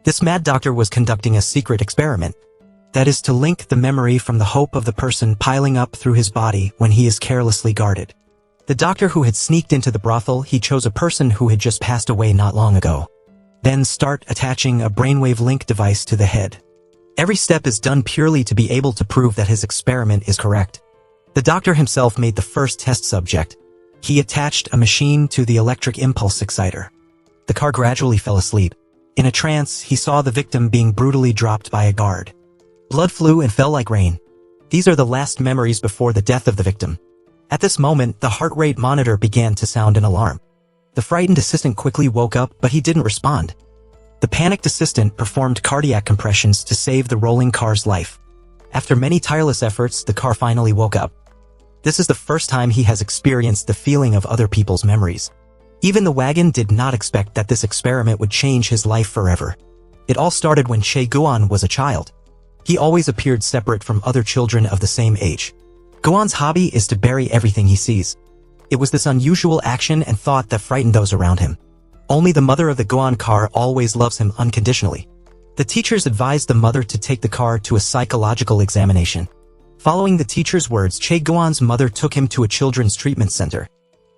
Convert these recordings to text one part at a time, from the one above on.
This mad doctor was conducting a secret experiment. That is to link the memory from the hope of the person piling up through his body when he is carelessly guarded. The doctor who had sneaked into the brothel, he chose a person who had just passed away not long ago. Then start attaching a brainwave link device to the head. Every step is done purely to be able to prove that his experiment is correct. The doctor himself made the first test subject. He attached a machine to the electric impulse exciter. The car gradually fell asleep. In a trance, he saw the victim being brutally dropped by a guard. Blood flew and fell like rain. These are the last memories before the death of the victim. At this moment, the heart rate monitor began to sound an alarm. The frightened assistant quickly woke up, but he didn't respond. The panicked assistant performed cardiac compressions to save the rolling car's life. After many tireless efforts, the car finally woke up. This is the first time he has experienced the feeling of other people's memories. Even the wagon did not expect that this experiment would change his life forever. It all started when Che Guan was a child. He always appeared separate from other children of the same age. Guan's hobby is to bury everything he sees. It was this unusual action and thought that frightened those around him. Only the mother of the Guan car always loves him unconditionally. The teachers advised the mother to take the car to a psychological examination. Following the teacher's words, Che Guan's mother took him to a children's treatment center.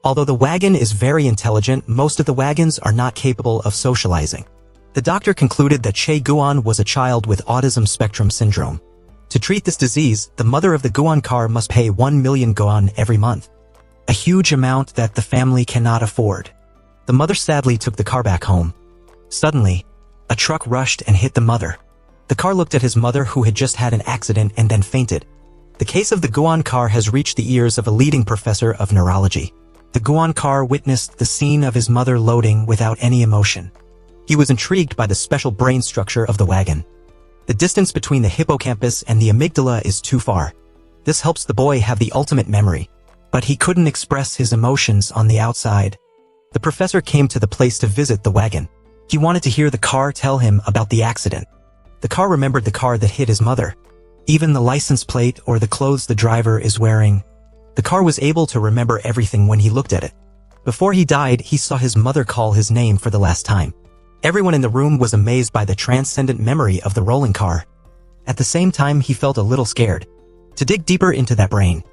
Although the wagon is very intelligent, most of the wagons are not capable of socializing. The doctor concluded that Che Guan was a child with autism spectrum syndrome. To treat this disease, the mother of the Guan car must pay 1 million guan every month. A huge amount that the family cannot afford. The mother sadly took the car back home. Suddenly, a truck rushed and hit the mother. The car looked at his mother, who had just had an accident, and then fainted. The case of the Guan car has reached the ears of a leading professor of neurology. The Guan car witnessed the scene of his mother loading without any emotion. He was intrigued by the special brain structure of the wagon. The distance between the hippocampus and the amygdala is too far. This helps the boy have the ultimate memory. But he couldn't express his emotions on the outside. The professor came to the place to visit the wagon. He wanted to hear the car tell him about the accident. The car remembered the car that hit his mother. Even the license plate or the clothes the driver is wearing. The car was able to remember everything when he looked at it. Before he died, he saw his mother call his name for the last time. Everyone in the room was amazed by the transcendent memory of the rolling car. At the same time, he felt a little scared. To dig deeper into that brain.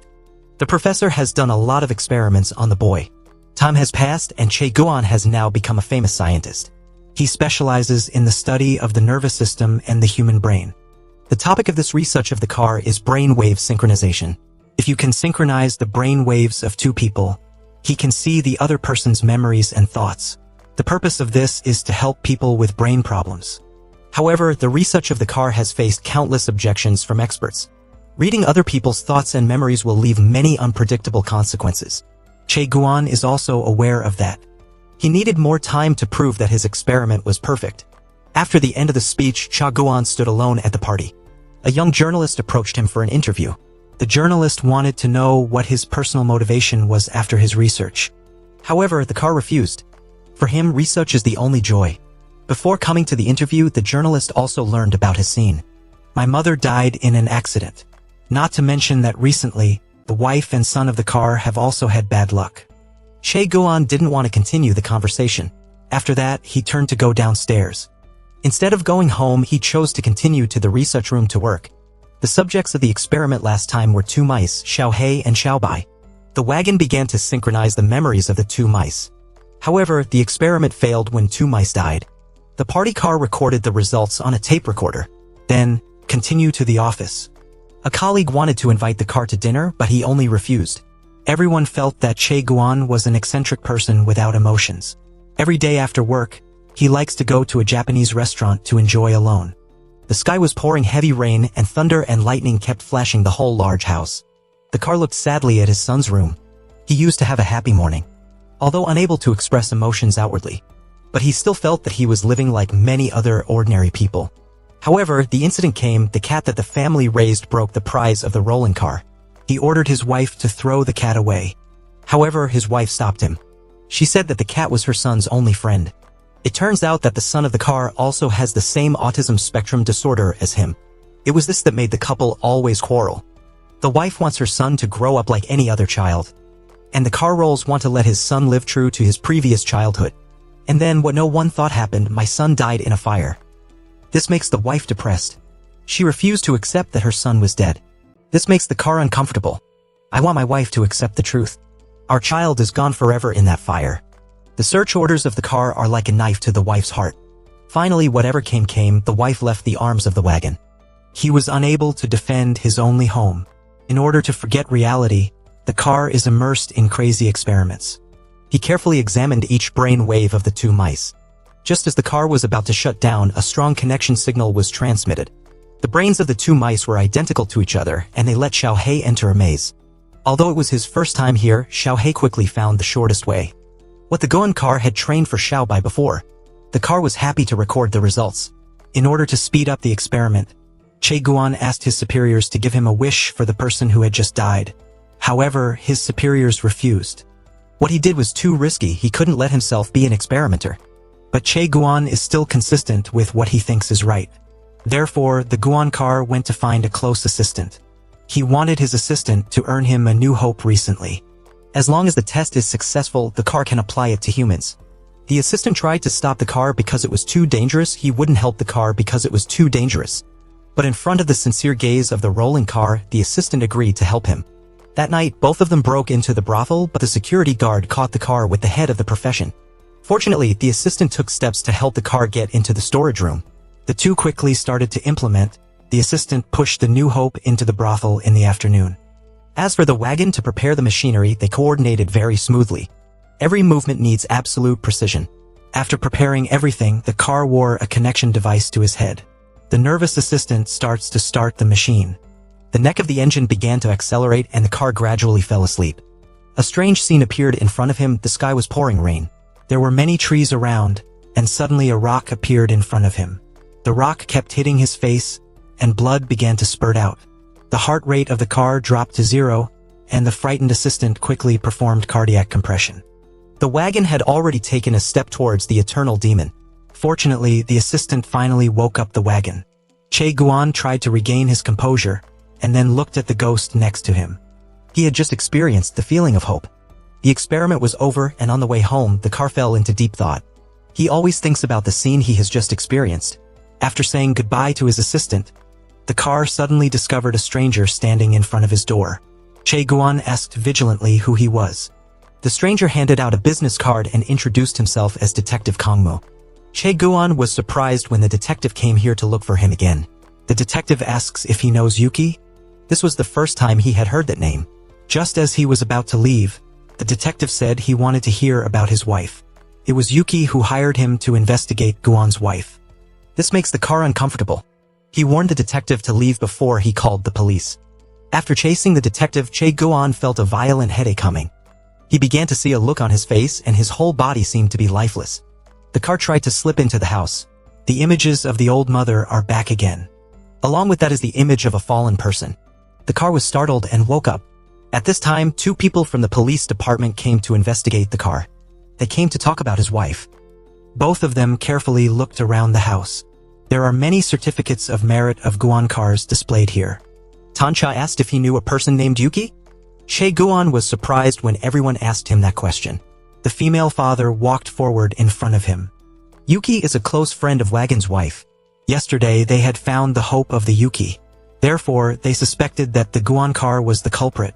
The professor has done a lot of experiments on the boy. Time has passed and Che Guan has now become a famous scientist. He specializes in the study of the nervous system and the human brain. The topic of this research of the car is brain wave synchronization. If you can synchronize the brain waves of two people, he can see the other person's memories and thoughts. The purpose of this is to help people with brain problems. However, the research of the car has faced countless objections from experts. Reading other people's thoughts and memories will leave many unpredictable consequences. Che Guan is also aware of that. He needed more time to prove that his experiment was perfect. After the end of the speech, Che Guan stood alone at the party. A young journalist approached him for an interview. The journalist wanted to know what his personal motivation was after his research. However, the car refused. For him, research is the only joy. Before coming to the interview, the journalist also learned about his scene. My mother died in an accident. Not to mention that recently, the wife and son of the car have also had bad luck. Che Guan didn't want to continue the conversation. After that, he turned to go downstairs. Instead of going home, he chose to continue to the research room to work. The subjects of the experiment last time were two mice, Xiaohei and Xiaobai. The wagon began to synchronize the memories of the two mice. However, the experiment failed when two mice died. The party car recorded the results on a tape recorder. Then, continue to the office. A colleague wanted to invite the car to dinner, but he only refused. Everyone felt that Che Guan was an eccentric person without emotions. Every day after work, he likes to go to a Japanese restaurant to enjoy alone. The sky was pouring heavy rain and thunder and lightning kept flashing the whole large house. The car looked sadly at his son's room. He used to have a happy morning, although unable to express emotions outwardly. But he still felt that he was living like many other ordinary people. However, the incident came. The cat that the family raised broke the prize of the rolling car. He ordered his wife to throw the cat away. However, his wife stopped him. She said that the cat was her son's only friend. It turns out that the son of the car also has the same autism spectrum disorder as him. It was this that made the couple always quarrel. The wife wants her son to grow up like any other child. And the car rolls want to let his son live true to his previous childhood. And then what no one thought happened, my son died in a fire. This makes the wife depressed. She refused to accept that her son was dead. This makes the car uncomfortable. I want my wife to accept the truth. Our child is gone forever in that fire. The search orders of the car are like a knife to the wife's heart. Finally, whatever came, the wife left the arms of the wagon. He was unable to defend his only home. In order to forget reality, the car is immersed in crazy experiments. He carefully examined each brain wave of the two mice. Just as the car was about to shut down, a strong connection signal was transmitted. The brains of the two mice were identical to each other, and they let Xiaohei enter a maze. Although it was his first time here, Xiaohei quickly found the shortest way. What the Guan car had trained for Xiao Bai before. The car was happy to record the results. In order to speed up the experiment, Che Guan asked his superiors to give him a wish for the person who had just died. However, his superiors refused. What he did was too risky. He couldn't let himself be an experimenter. But Che Guan is still consistent with what he thinks is right. Therefore, the Guan car went to find a close assistant. He wanted his assistant to earn him a new hope recently. As long as the test is successful, the car can apply it to humans. The assistant tried to stop the car because it was too dangerous. He wouldn't help the car because it was too dangerous. But in front of the sincere gaze of the rolling car, the assistant agreed to help him. That night, both of them broke into the brothel, but the security guard caught the car with the head of the profession. Fortunately, the assistant took steps to help the car get into the storage room. The two quickly started to implement. The assistant pushed the new hope into the brothel in the afternoon. As for the wagon, to prepare the machinery, they coordinated very smoothly. Every movement needs absolute precision. After preparing everything, the car wore a connection device to his head. The nervous assistant starts to start the machine. The neck of the engine began to accelerate and the car gradually fell asleep. A strange scene appeared in front of him. The sky was pouring rain. There were many trees around, and suddenly a rock appeared in front of him. The rock kept hitting his face, and blood began to spurt out. The heart rate of the car dropped to 0, and the frightened assistant quickly performed cardiac compression. The wagon had already taken a step towards the eternal demon. Fortunately, the assistant finally woke up the wagon. Che Guan tried to regain his composure, and then looked at the ghost next to him. He had just experienced the feeling of hope. The experiment was over, and on the way home, the car fell into deep thought. He always thinks about the scene he has just experienced. After saying goodbye to his assistant, the car suddenly discovered a stranger standing in front of his door. Che Guan asked vigilantly who he was. The stranger handed out a business card and introduced himself as Detective Kongmo. Che Guan was surprised when the detective came here to look for him again. The detective asks if he knows Yuki. This was the first time he had heard that name. Just as he was about to leave, the detective said he wanted to hear about his wife. It was Yuki who hired him to investigate Guan's wife. This makes the car uncomfortable. He warned the detective to leave before he called the police. After chasing the detective, Che Guan felt a violent headache coming. He began to see a look on his face and his whole body seemed to be lifeless. The car tried to slip into the house. The images of the old mother are back again. Along with that is the image of a fallen person. The car was startled and woke up. At this time, two people from the police department came to investigate the car. They came to talk about his wife. Both of them carefully looked around the house. There are many certificates of merit of Guan cars displayed here. Tancha asked if he knew a person named Yuki. Che Guan was surprised when everyone asked him that question. The female father walked forward in front of him. Yuki is a close friend of Wagon's wife. Yesterday they had found the hope of the Yuki. Therefore, they suspected that the Guan car was the culprit.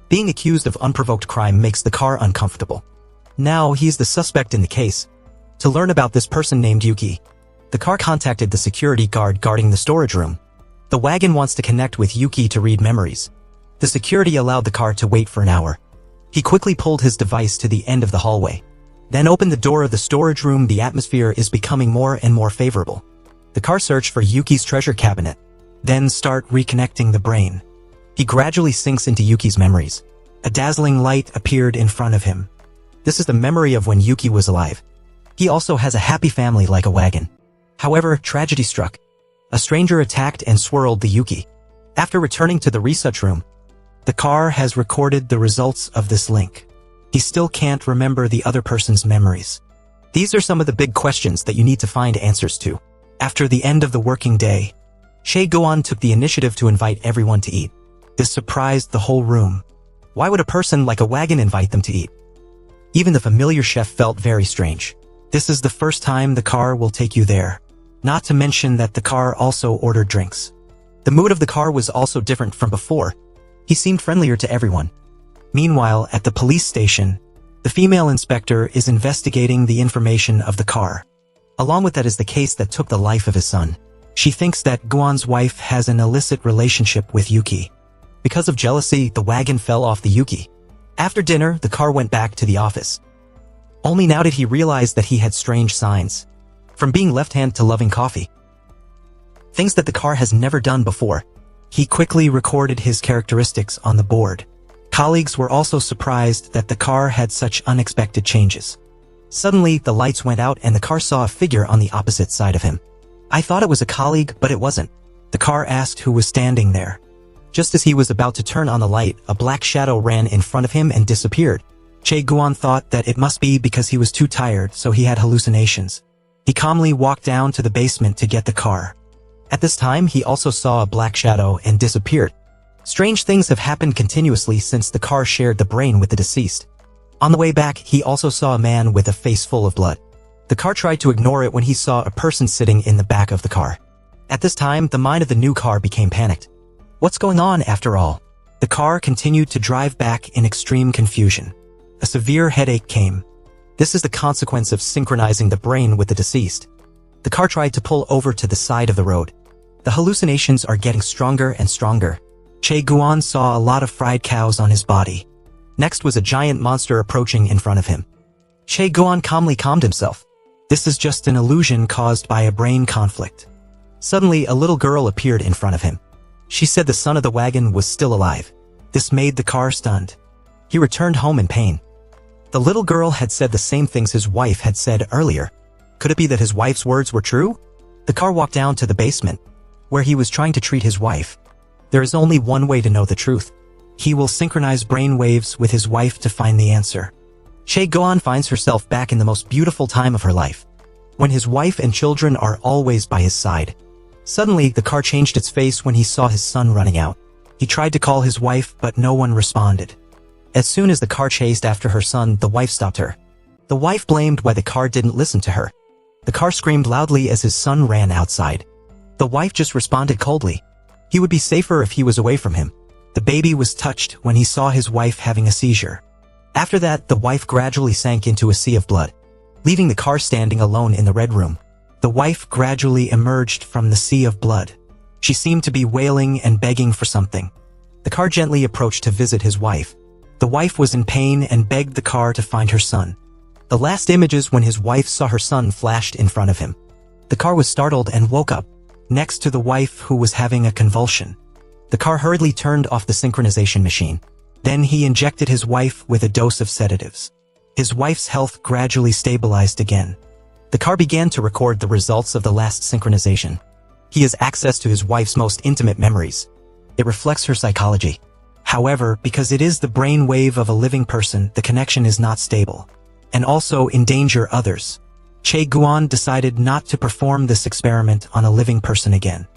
Being accused of unprovoked crime makes the car uncomfortable. Now he's the suspect in the case. To learn about this person named Yuki, the car contacted the security guard guarding the storage room. The wagon wants to connect with Yuki to read memories. The security allowed the car to wait for an hour. He quickly pulled his device to the end of the hallway. Then opened the door of the storage room. The atmosphere is becoming more and more favorable. The car searched for Yuki's treasure cabinet. Then start reconnecting the brain. He gradually sinks into Yuki's memories. A dazzling light appeared in front of him. This is the memory of when Yuki was alive. He also has a happy family like a wagon. However, tragedy struck. A stranger attacked and swirled the Yuki. After returning to the research room, the car has recorded the results of this link. He still can't remember the other person's memories. These are some of the big questions that you need to find answers to. After the end of the working day, Che Guan took the initiative to invite everyone to eat. This surprised the whole room. Why would a person like a wagon invite them to eat? Even the familiar chef felt very strange. This is the first time the car will take you there. not to mention that the car also ordered drinks. The mood of the car was also different from before. He seemed friendlier to everyone. Meanwhile, at the police station, the female inspector is investigating the information of the car. Along with that is the case that took the life of his son. She thinks that Guan's wife has an illicit relationship with Yuki. Because of jealousy, the wagon fell off the Yuki. After dinner, the car went back to the office. Only now did he realize that he had strange signs. From being left-hand to loving coffee. Things that the car has never done before. He quickly recorded his characteristics on the board. Colleagues were also surprised that the car had such unexpected changes. Suddenly, the lights went out and the car saw a figure on the opposite side of him. I thought it was a colleague, but it wasn't. The car asked who was standing there. Just as he was about to turn on the light, a black shadow ran in front of him and disappeared. Che Guan thought that it must be because he was too tired, so he had hallucinations. He calmly walked down to the basement to get the car. At this time, he also saw a black shadow and disappeared. Strange things have happened continuously since the car shared the brain with the deceased. On the way back, he also saw a man with a face full of blood. The car tried to ignore it when he saw a person sitting in the back of the car. At this time, the mind of the new car became panicked. What's going on after all? The car continued to drive back in extreme confusion. A severe headache came. This is the consequence of synchronizing the brain with the deceased. The car tried to pull over to the side of the road. The hallucinations are getting stronger and stronger. Che Guan saw a lot of fried cows on his body. Next was a giant monster approaching in front of him. Che Guan calmly calmed himself. This is just an illusion caused by a brain conflict. Suddenly, a little girl appeared in front of him. She said the son of the wagon was still alive. This made the car stunned. He returned home in pain. The little girl had said the same things his wife had said earlier. Could it be that his wife's words were true? The car walked down to the basement, where he was trying to treat his wife. There is only one way to know the truth. He will synchronize brain waves with his wife to find the answer. Che Guan finds herself back in the most beautiful time of her life, when his wife and children are always by his side. Suddenly, the car changed its face when he saw his son running out. He tried to call his wife, but no one responded. As soon as the car chased after her son, the wife stopped her. The wife blamed why the car didn't listen to her. The car screamed loudly as his son ran outside. The wife just responded coldly. He would be safer if he was away from him. The baby was touched when he saw his wife having a seizure. After that, the wife gradually sank into a sea of blood, leaving the car standing alone in the red room. The wife gradually emerged from the sea of blood. She seemed to be wailing and begging for something. The car gently approached to visit his wife. The wife was in pain and begged the car to find her son. The last images when his wife saw her son flashed in front of him. The car was startled and woke up, next to the wife who was having a convulsion. The car hurriedly turned off the synchronization machine. Then he injected his wife with a dose of sedatives. His wife's health gradually stabilized again. The car began to record the results of the last synchronization. He has access to his wife's most intimate memories. It reflects her psychology. However, because it is the brain wave of a living person, the connection is not stable, and also endanger others. Che Guan decided not to perform this experiment on a living person again.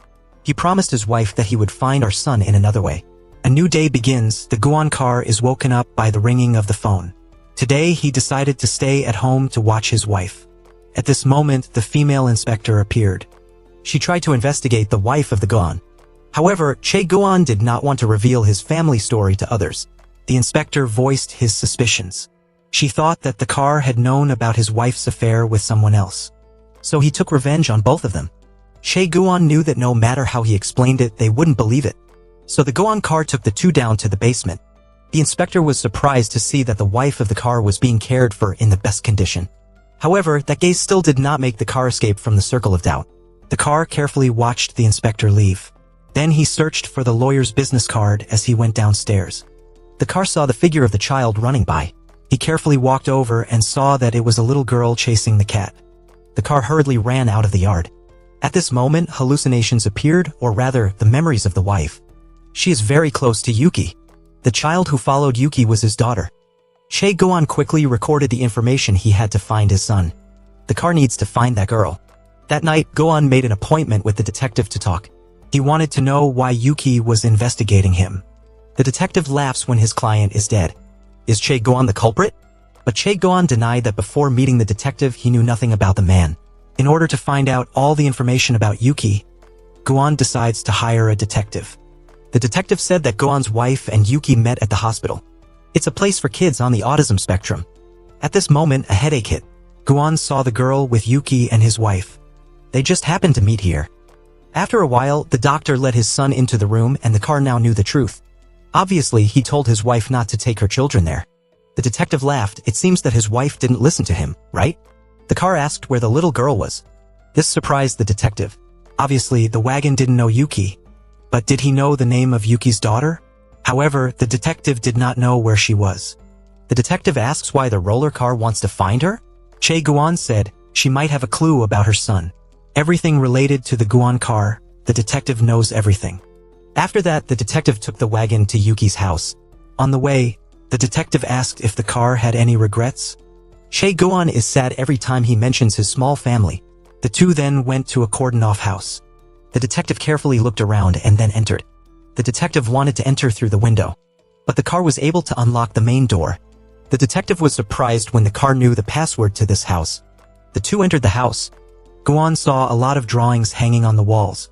He promised his wife that he would find our son in another way. A new day begins. The Guan car is woken up by the ringing of the phone. Today, he decided to stay at home to watch his wife. At this moment, the female inspector appeared. She tried to investigate the wife of the Guan. However, Che Guan did not want to reveal his family story to others. The inspector voiced his suspicions. She thought that the car had known about his wife's affair with someone else. So he took revenge on both of them. Che Guan knew that no matter how he explained it, they wouldn't believe it. So the Guan car took the two down to the basement. The inspector was surprised to see that the wife of the car was being cared for in the best condition. However, that gaze still did not make the car escape from the circle of doubt. The car carefully watched the inspector leave. Then he searched for the lawyer's business card as he went downstairs. The car saw the figure of the child running by. He carefully walked over and saw that it was a little girl chasing the cat. The car hurriedly ran out of the yard. At this moment, hallucinations appeared, or rather, the memories of the wife. She is very close to Yuki. The child who followed Yuki was his daughter. Che Guan quickly recorded the information he had to find his son. The car needs to find that girl. That night, Guan made an appointment with the detective to talk. He wanted to know why Yuki was investigating him. The detective laughs when his client is dead. Is Che Guan the culprit? But Che Guan denied that before meeting the detective he knew nothing about the man. In order to find out all the information about Yuki, Guan decides to hire a detective. The detective said that Guan's wife and Yuki met at the hospital. It's a place for kids on the autism spectrum. At this moment, a headache hit. Guan saw the girl with Yuki and his wife. They just happened to meet here. After a while, the doctor let his son into the room and the car now knew the truth. Obviously, he told his wife not to take her children there. The detective laughed. It seems that his wife didn't listen to him, right? The car asked where the little girl was. This surprised the detective. Obviously, the wagon didn't know Yuki. But did he know the name of Yuki's daughter? However, the detective did not know where she was. The detective asks why the roller car wants to find her? Che Guan said she might have a clue about her son. Everything related to the Guan car, the detective knows everything. After that, the detective took the wagon to Yuki's house. On the way, the detective asked if the car had any regrets. Che Guan is sad every time he mentions his small family. The two then went to a cordoned-off house. The detective carefully looked around and then entered. The detective wanted to enter through the window, but the car was able to unlock the main door. The detective was surprised when the car knew the password to this house. The two entered the house. Guan saw a lot of drawings hanging on the walls.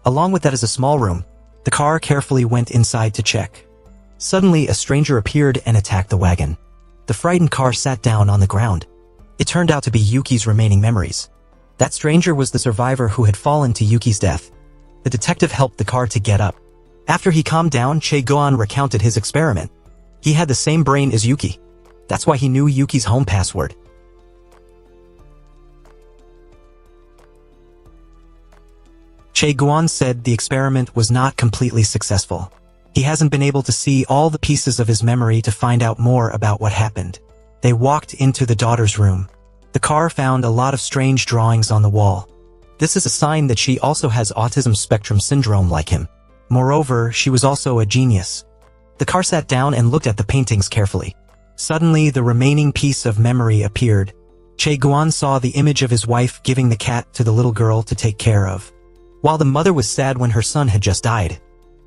Along with that is a small room. The car carefully went inside to check. Suddenly, a stranger appeared and attacked the wagon. The frightened car sat down on the ground. It turned out to be Yuki's remaining memories. That stranger was the survivor who had fallen to Yuki's death. The detective helped the car to get up. After he calmed down, Che Guan recounted his experiment. He had the same brain as Yuki. That's why he knew Yuki's home password. Che Guan said the experiment was not completely successful. He hasn't been able to see all the pieces of his memory to find out more about what happened. They walked into the daughter's room. The car found a lot of strange drawings on the wall. This is a sign that she also has autism spectrum syndrome like him. Moreover, she was also a genius. The car sat down and looked at the paintings carefully. Suddenly, the remaining piece of memory appeared. Che Guan saw the image of his wife giving the cat to the little girl to take care of. While the mother was sad when her son had just died,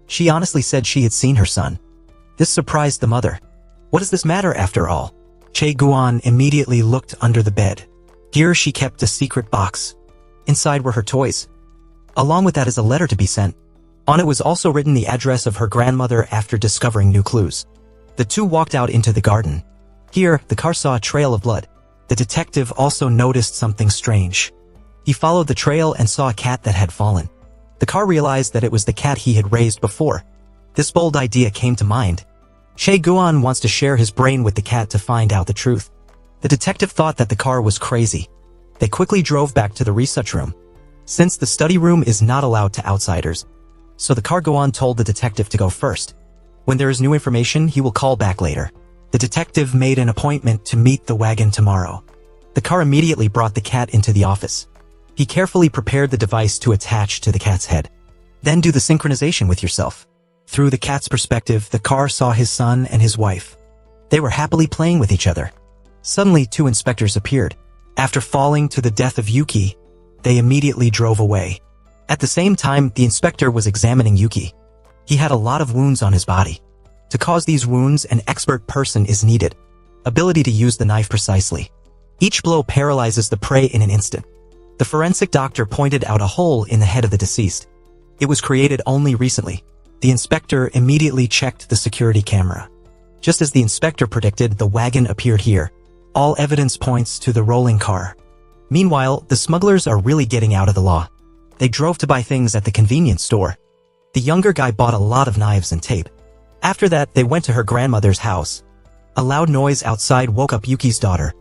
she honestly said she had seen her son. This surprised the mother. What does this matter after all? Che Guan immediately looked under the bed. Here she kept a secret box. Inside were her toys. Along with that is a letter to be sent. On it was also written the address of her grandmother after discovering new clues. The two walked out into the garden. Here, the car saw a trail of blood. The detective also noticed something strange. He followed the trail and saw a cat that had fallen. The car realized that it was the cat he had raised before. This bold idea came to mind. Che Guan wants to share his brain with the cat to find out the truth. The detective thought that the car was crazy. They quickly drove back to the research room. Since the study room is not allowed to outsiders, so the car Guan told the detective to go first. When there is new information, he will call back later. The detective made an appointment to meet the wagon tomorrow. The car immediately brought the cat into the office. He carefully prepared the device to attach to the cat's head. Then do the synchronization with yourself. Through the cat's perspective, the car saw his son and his wife. They were happily playing with each other. Suddenly, two inspectors appeared. After falling to the death of Yuki, they immediately drove away. At the same time, the inspector was examining Yuki. He had a lot of wounds on his body. To cause these wounds, an expert person is needed. Ability to use the knife precisely. Each blow paralyzes the prey in an instant. The forensic doctor pointed out a hole in the head of the deceased. It was created only recently. The inspector immediately checked the security camera. Just as the inspector predicted, the wagon appeared here. All evidence points to the rolling car. Meanwhile, the smugglers are really getting out of the law. They drove to buy things at the convenience store. The younger guy bought a lot of knives and tape. After that, they went to her grandmother's house. A loud noise outside woke up Yuki's daughter.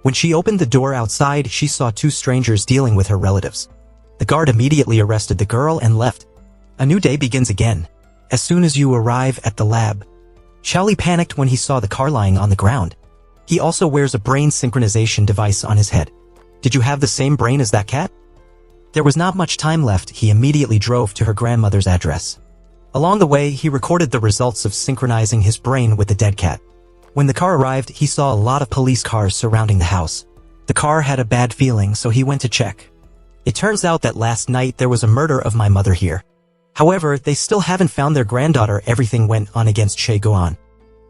When she opened the door outside, she saw two strangers dealing with her relatives. The guard immediately arrested the girl and left. A new day begins again. As soon as you arrive at the lab, Xiaoli panicked when he saw the car lying on the ground. He also wears a brain synchronization device on his head. Did you have the same brain as that cat? There was not much time left. He immediately drove to her grandmother's address. Along the way, he recorded the results of synchronizing his brain with the dead cat. When the car arrived, he saw a lot of police cars surrounding the house. The car had a bad feeling, so he went to check. It turns out that last night there was a murder of my mother here. However, they still haven't found their granddaughter. Everything went on against Che Guan.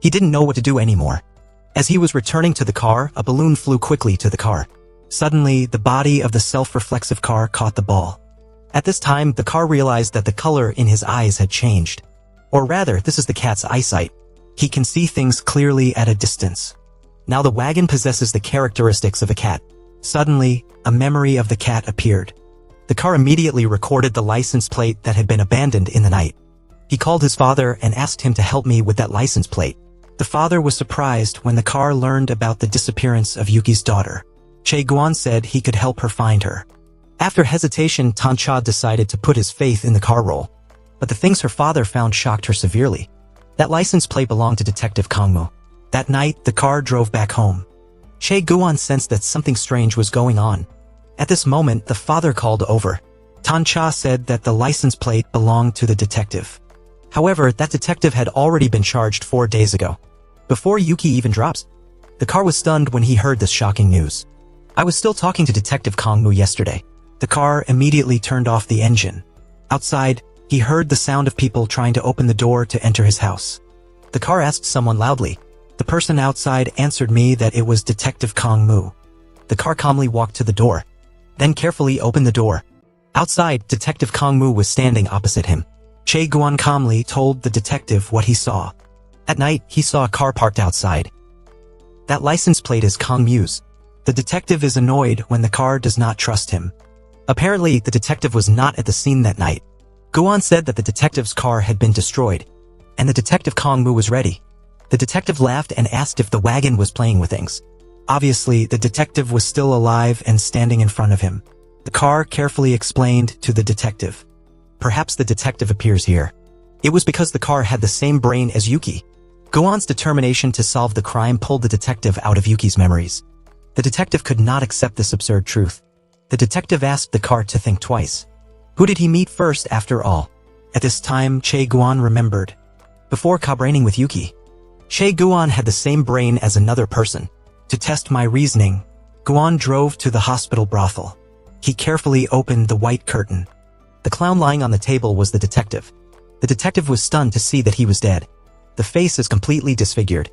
He didn't know what to do anymore. As he was returning to the car, a balloon flew quickly to the car. Suddenly, the body of the self-reflexive car caught the ball. At this time, the car realized that the color in his eyes had changed. Or rather, this is the cat's eyesight. He can see things clearly at a distance. Now the wagon possesses the characteristics of a cat. Suddenly, a memory of the cat appeared. The car immediately recorded the license plate that had been abandoned in the night. He called his father and asked him to help me with that license plate. The father was surprised when the car learned about the disappearance of Yuki's daughter. Che Guan said he could help her find her. After hesitation, Tancha decided to put his faith in the car roll. But the things her father found shocked her severely. That license plate belonged to Detective Kangmu. That night, the car drove back home. Che Guan sensed that something strange was going on. At this moment, the father called over. Tancha said that the license plate belonged to the detective. However, that detective had already been charged 4 days ago. Before Yuki even drops, the car was stunned when he heard this shocking news. I was still talking to Detective Kangmu yesterday. The car immediately turned off the engine. Outside, he heard the sound of people trying to open the door to enter his house. The car asked someone loudly. The person outside answered me that it was Detective Kangmu. The car calmly walked to the door, then carefully opened the door. Outside, Detective Kangmu was standing opposite him. Che Guan calmly told the detective what he saw. At night, he saw a car parked outside. That license plate is Kangmu's. The detective is annoyed when the car does not trust him. Apparently, the detective was not at the scene that night. Guan said that the detective's car had been destroyed, and the detective Kangmu was ready. The detective laughed and asked if the wagon was playing with things. Obviously, the detective was still alive and standing in front of him. The car carefully explained to the detective. Perhaps the detective appears here. It was because the car had the same brain as Yuki. Guan's determination to solve the crime pulled the detective out of Yuki's memories. The detective could not accept this absurd truth. The detective asked the car to think twice. Who did he meet first after all? At this time, Che Guan remembered. Before co-braining with Yuki, Che Guan had the same brain as another person. To test my reasoning, Guan drove to the hospital brothel. He carefully opened the white curtain. The clown lying on the table was the detective. The detective was stunned to see that he was dead. The face is completely disfigured.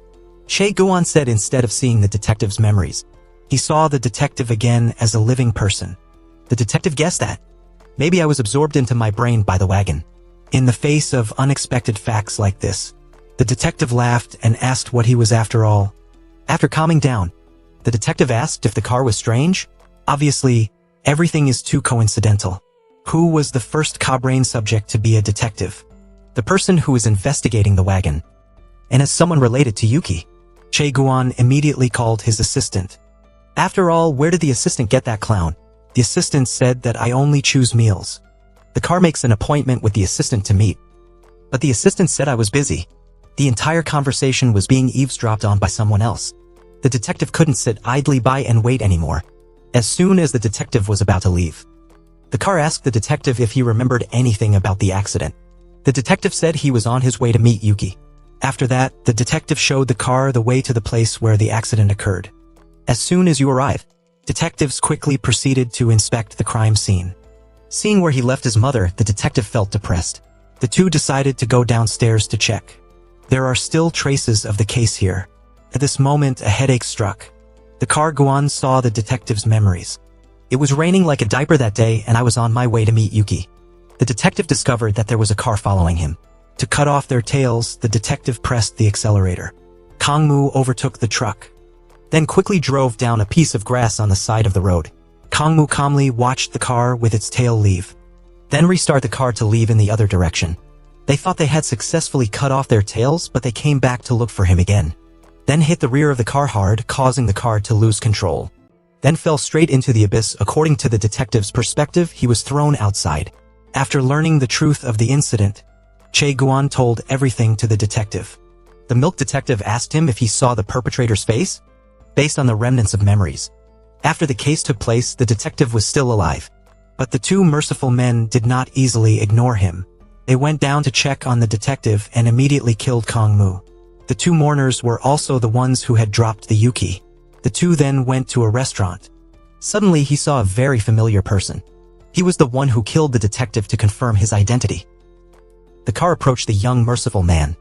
Che Guan said instead of seeing the detective's memories, he saw the detective again as a living person. The detective guessed that. Maybe I was absorbed into my brain by the wagon. In the face of unexpected facts like this, the detective laughed and asked what he was after all. After calming down, the detective asked if the car was strange. Obviously, everything is too coincidental. Who was the first co-brain subject to be a detective? The person who was investigating the wagon. And as someone related to Yuki, Che Guan immediately called his assistant. After all, where did the assistant get that clown? The assistant said that I only choose meals. The car makes an appointment with the assistant to meet. But the assistant said I was busy. The entire conversation was being eavesdropped on by someone else. The detective couldn't sit idly by and wait anymore. As soon as the detective was about to leave, the car asked the detective if he remembered anything about the accident. The detective said he was on his way to meet Yuki. After that, the detective showed the car the way to the place where the accident occurred. As soon as you arrive, detectives quickly proceeded to inspect the crime scene. Seeing where he left his mother, the detective felt depressed. The two decided to go downstairs to check. There are still traces of the case here. At this moment, a headache struck. The car Guan saw the detective's memories. It was raining like a diaper that day and I was on my way to meet Yuki. The detective discovered that there was a car following him. To cut off their tails, the detective pressed the accelerator. Kangmu overtook the truck, then quickly drove down a piece of grass on the side of the road. Kangmu calmly watched the car with its tail leave, then restart the car to leave in the other direction. They thought they had successfully cut off their tails, but they came back to look for him again. Then hit the rear of the car hard, causing the car to lose control. Then fell straight into the abyss. According to the detective's perspective, he was thrown outside. After learning the truth of the incident, Che Guan told everything to the detective. The milk detective asked him if he saw the perpetrator's face, based on the remnants of memories. After the case took place, the detective was still alive. But the two merciful men did not easily ignore him. They went down to check on the detective and immediately killed Kangmu. The two mourners were also the ones who had dropped the Yuki. The two then went to a restaurant. Suddenly he saw a very familiar person. He was the one who killed the detective to confirm his identity. The car approached the young merciful man.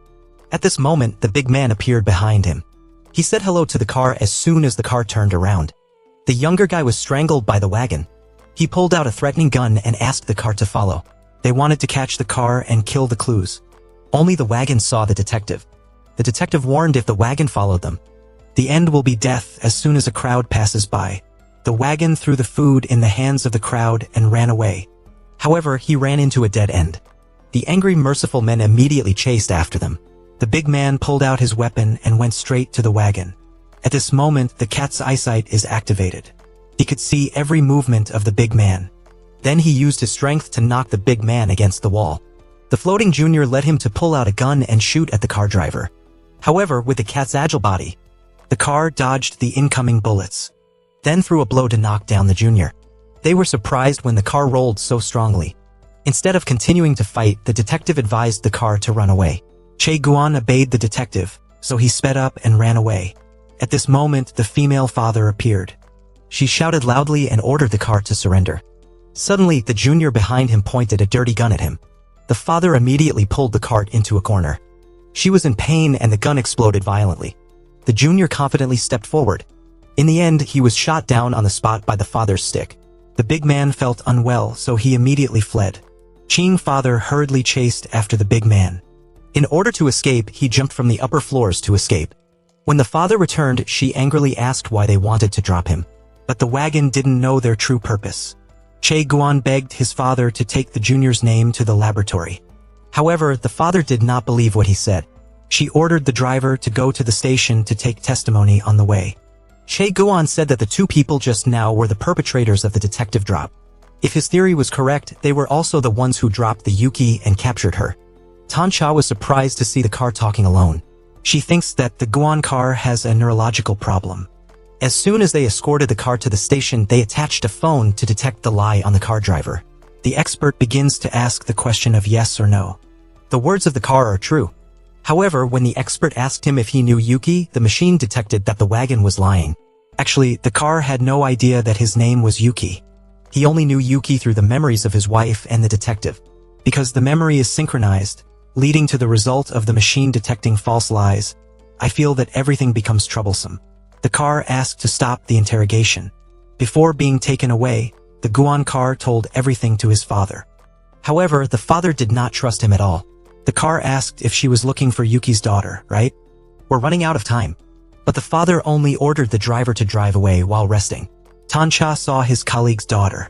At this moment, the big man appeared behind him. He said hello to the car as soon as the car turned around. The younger guy was strangled by the wagon. He pulled out a threatening gun and asked the car to follow. They wanted to catch the car and kill the clues. Only the wagon saw the detective. The detective warned if the wagon followed them, the end will be death as soon as a crowd passes by. The wagon threw the food in the hands of the crowd and ran away. However, he ran into a dead end. The angry, merciful men immediately chased after them. The big man pulled out his weapon and went straight to the wagon. At this moment, the cat's eyesight is activated. He could see every movement of the big man. Then he used his strength to knock the big man against the wall. The floating junior led him to pull out a gun and shoot at the car driver. However, with the cat's agile body, the car dodged the incoming bullets, then threw a blow to knock down the junior. They were surprised when the car rolled so strongly. Instead of continuing to fight, the detective advised the car to run away. Che Guan obeyed the detective, so he sped up and ran away. At this moment, the female father appeared. She shouted loudly and ordered the car to surrender. Suddenly, the junior behind him pointed a dirty gun at him. The father immediately pulled the cart into a corner. She was in pain and the gun exploded violently. The junior confidently stepped forward. In the end, he was shot down on the spot by the father's stick. The big man felt unwell, so he immediately fled. Ching father hurriedly chased after the big man. In order to escape, he jumped from the upper floors to escape. When the father returned, she angrily asked why they wanted to drop him. But the wagon didn't know their true purpose. Che Guan begged his father to take the junior's name to the laboratory. However, the father did not believe what he said. She ordered the driver to go to the station to take testimony on the way. Che Guan said that the two people just now were the perpetrators of the detective drop. If his theory was correct, they were also the ones who dropped the Yuki and captured her. Tan Cha was surprised to see the car talking alone. She thinks that the Guan car has a neurological problem. As soon as they escorted the car to the station, they attached a phone to detect the lie on the car driver. The expert begins to ask the question of yes or no. The words of the car are true. However, when the expert asked him if he knew Yuki, the machine detected that the wagon was lying. Actually, the car had no idea that his name was Yuki. He only knew Yuki through the memories of his wife and the detective. Because the memory is synchronized, leading to the result of the machine detecting false lies, I feel that everything becomes troublesome. The car asked to stop the interrogation. Before being taken away, the Guan car told everything to his father. However, the father did not trust him at all. The car asked if she was looking for Yuki's daughter, right? We're running out of time. But the father only ordered the driver to drive away while resting. Tan Cha saw his colleague's daughter.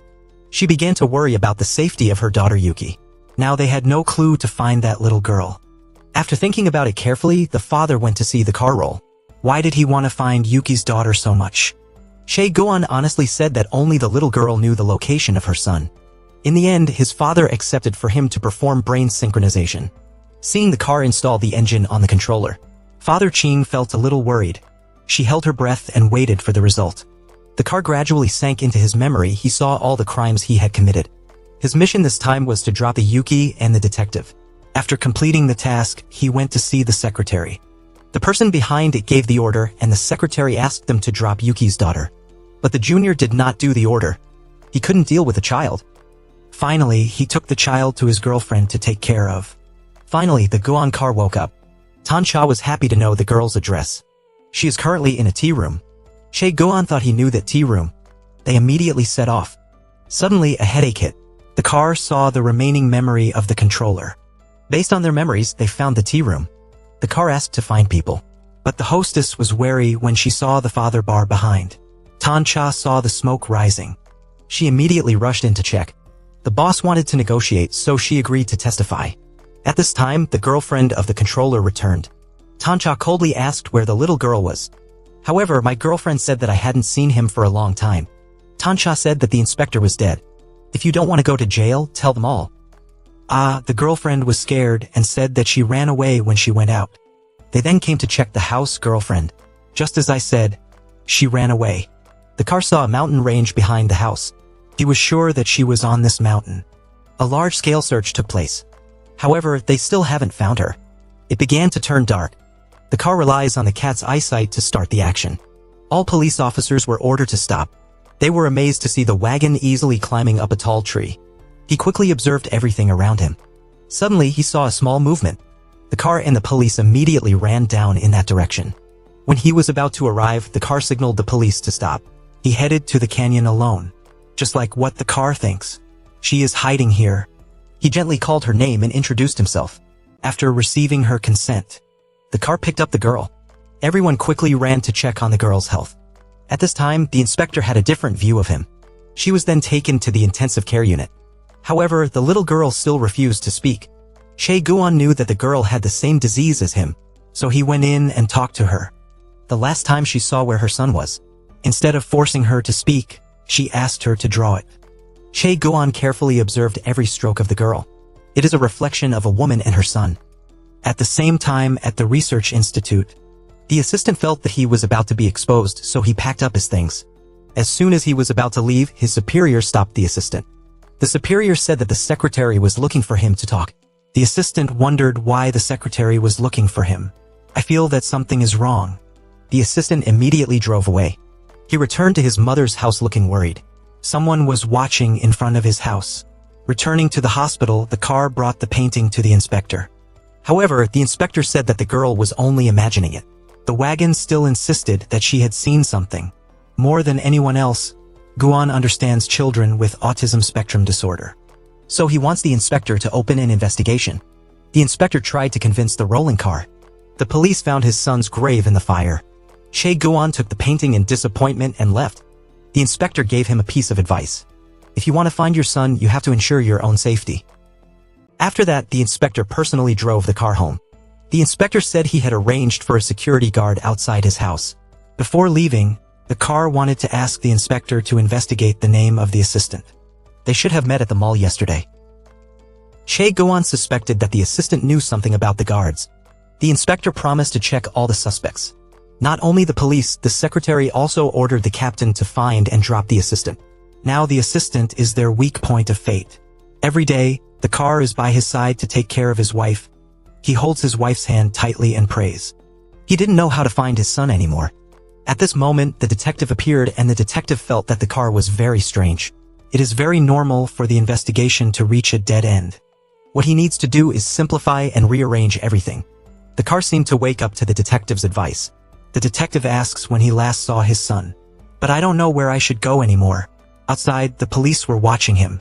She began to worry about the safety of her daughter Yuki. Now they had no clue to find that little girl. After thinking about it carefully, the father went to see the car roll. Why did he want to find Yuki's daughter so much? Che Guan honestly said that only the little girl knew the location of her son. In the end, his father accepted for him to perform brain synchronization. Seeing the car install the engine on the controller, Father Ching felt a little worried. She held her breath and waited for the result. The car gradually sank into his memory. He saw all the crimes he had committed. His mission this time was to drop the Yuki and the detective. After completing the task, he went to see the secretary. The person behind it gave the order, and the secretary asked them to drop Yuki's daughter. But the junior did not do the order. He couldn't deal with the child. Finally, he took the child to his girlfriend to take care of. Finally, the Guan car woke up. Tan Cha was happy to know the girl's address. She is currently in a tea room. Che Guan thought he knew that tea room. They immediately set off. Suddenly, a headache hit. The car saw the remaining memory of the controller. Based on their memories, they found the tea room. The car asked to find people. But the hostess was wary when she saw the father bar behind. Tan Cha saw the smoke rising. She immediately rushed in to check. The boss wanted to negotiate, so she agreed to testify. At this time, the girlfriend of the controller returned. Tan Cha coldly asked where the little girl was. However, my girlfriend said that I hadn't seen him for a long time. Tan Cha said that the inspector was dead. If you don't want to go to jail, tell them all. The girlfriend was scared and said that she ran away when she went out. They then came to check the house. Girlfriend. Just as I said, she ran away. The car saw a mountain range behind the house. He was sure that she was on this mountain. A large-scale search took place. However, they still haven't found her. It began to turn dark. The car relies on the cat's eyesight to start the action. All police officers were ordered to stop. They were amazed to see the wagon easily climbing up a tall tree. He quickly observed everything around him. Suddenly, he saw a small movement. The car and the police immediately ran down in that direction. When he was about to arrive, the car signaled the police to stop. He headed to the canyon alone. Just like what the car thinks. She is hiding here. He gently called her name and introduced himself. After receiving her consent, the car picked up the girl. Everyone quickly ran to check on the girl's health. At this time, the inspector had a different view of him. She was then taken to the intensive care unit. However, the little girl still refused to speak. Che Guan knew that the girl had the same disease as him, so he went in and talked to her. The last time she saw where her son was. Instead of forcing her to speak, she asked her to draw it. Che Guan carefully observed every stroke of the girl. It is a reflection of a woman and her son. At the same time, at the research institute, the assistant felt that he was about to be exposed, so he packed up his things. As soon as he was about to leave, his superior stopped the assistant. The superior said that the secretary was looking for him to talk. The assistant wondered why the secretary was looking for him. I feel that something is wrong. The assistant immediately drove away. He returned to his mother's house looking worried. Someone was watching in front of his house. Returning to the hospital, the car brought the painting to the inspector. However, the inspector said that the girl was only imagining it. The wagon still insisted that she had seen something. More than anyone else, Guan understands children with autism spectrum disorder. So he wants the inspector to open an investigation. The inspector tried to convince the rolling car. The police found his son's grave in the fire. Che Guan took the painting in disappointment and left. The inspector gave him a piece of advice. If you want to find your son, you have to ensure your own safety. After that, the inspector personally drove the car home. The inspector said he had arranged for a security guard outside his house. Before leaving, the car wanted to ask the inspector to investigate the name of the assistant. They should have met at the mall yesterday. Che Guan suspected that the assistant knew something about the guards. The inspector promised to check all the suspects. Not only the police, the secretary also ordered the captain to find and drop the assistant. Now the assistant is their weak point of fate. Every day, the car is by his side to take care of his wife. He holds his wife's hand tightly and prays. He didn't know how to find his son anymore. At this moment, the detective appeared and the detective felt that the car was very strange. It is very normal for the investigation to reach a dead end. What he needs to do is simplify and rearrange everything. The car seemed to wake up to the detective's advice. The detective asks when he last saw his son. But I don't know where I should go anymore. Outside, the police were watching him.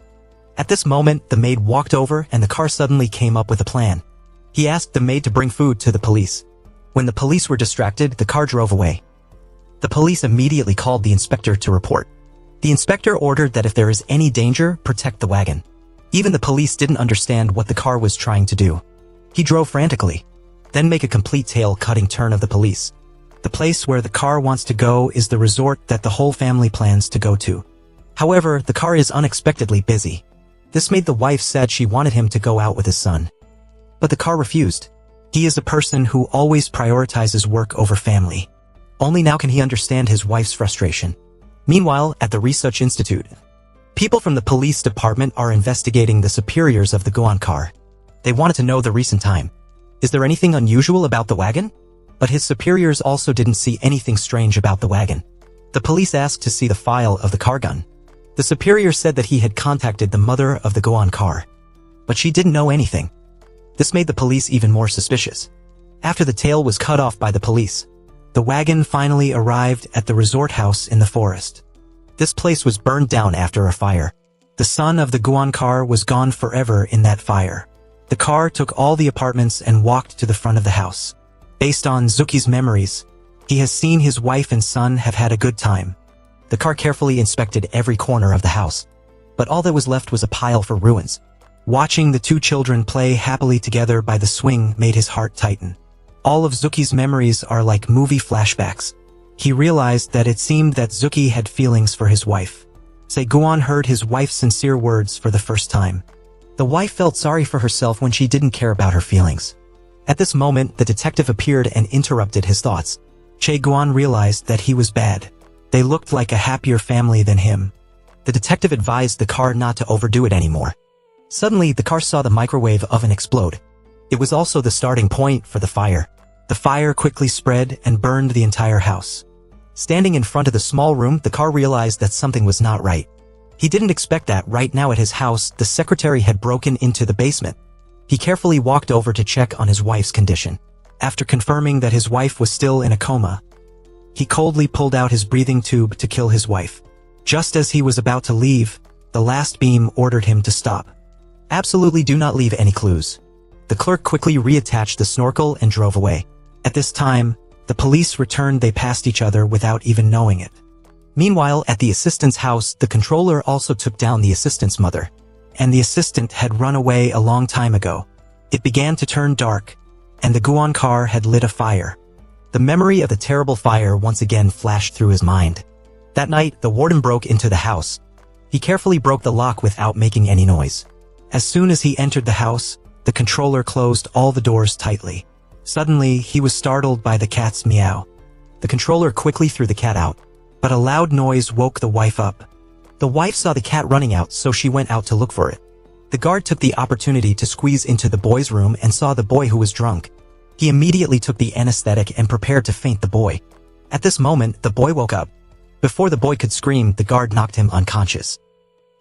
At this moment, the maid walked over and the car suddenly came up with a plan. He asked the maid to bring food to the police. When the police were distracted, the car drove away. The police immediately called the inspector to report. The inspector ordered that if there is any danger, protect the wagon. Even the police didn't understand what the car was trying to do. He drove frantically, then make a complete tail-cutting turn of the police. The place where the car wants to go is the resort that the whole family plans to go to. However, the car is unexpectedly busy. This made the wife sad. She wanted him to go out with his son. But the car refused. He is a person who always prioritizes work over family. Only now can he understand his wife's frustration. Meanwhile, at the Research Institute, people from the police department are investigating the superiors of the Guan car. They wanted to know the recent time. Is there anything unusual about the wagon? But his superiors also didn't see anything strange about the wagon. The police asked to see the file of the car gun. The superior said that he had contacted the mother of the Guan car. But she didn't know anything. This made the police even more suspicious. After the tail was cut off by the police, the wagon finally arrived at the resort house in the forest. This place was burned down after a fire. The son of the Guan car was gone forever in that fire. The car took all the apartments and walked to the front of the house. Based on Zuki's memories, he has seen his wife and son have had a good time. The car carefully inspected every corner of the house. But all that was left was a pile for ruins. Watching the two children play happily together by the swing made his heart tighten. All of Zuki's memories are like movie flashbacks. He realized that it seemed that Zuki had feelings for his wife. Guan heard his wife's sincere words for the first time. The wife felt sorry for herself when she didn't care about her feelings. At this moment, the detective appeared and interrupted his thoughts. Che Guan realized that he was bad. They looked like a happier family than him. The detective advised the car not to overdo it anymore. Suddenly, the car saw the microwave oven explode. It was also the starting point for the fire. The fire quickly spread and burned the entire house. Standing in front of the small room, the car realized that something was not right. He didn't expect that right now at his house, the secretary had broken into the basement. He carefully walked over to check on his wife's condition. After confirming that his wife was still in a coma, He coldly pulled out his breathing tube to kill his wife. Just as he was about to leave, the last beam ordered him to stop. Absolutely do not leave any clues. The clerk quickly reattached the snorkel and drove away. At this time, the police returned. They passed each other without even knowing it. Meanwhile, at the assistant's house, the controller also took down the assistant's mother. And the assistant had run away a long time ago. It began to turn dark, and the Guan car had lit a fire. The memory of the terrible fire once again flashed through his mind. That night, the warden broke into the house. He carefully broke the lock without making any noise. As soon as he entered the house, the controller closed all the doors tightly. Suddenly, he was startled by the cat's meow. The controller quickly threw the cat out, but a loud noise woke the wife up. The wife saw the cat running out, so she went out to look for it. The guard took the opportunity to squeeze into the boy's room and saw the boy who was drunk. He immediately took the anesthetic and prepared to faint the boy. At this moment, the boy woke up. Before the boy could scream, the guard knocked him unconscious.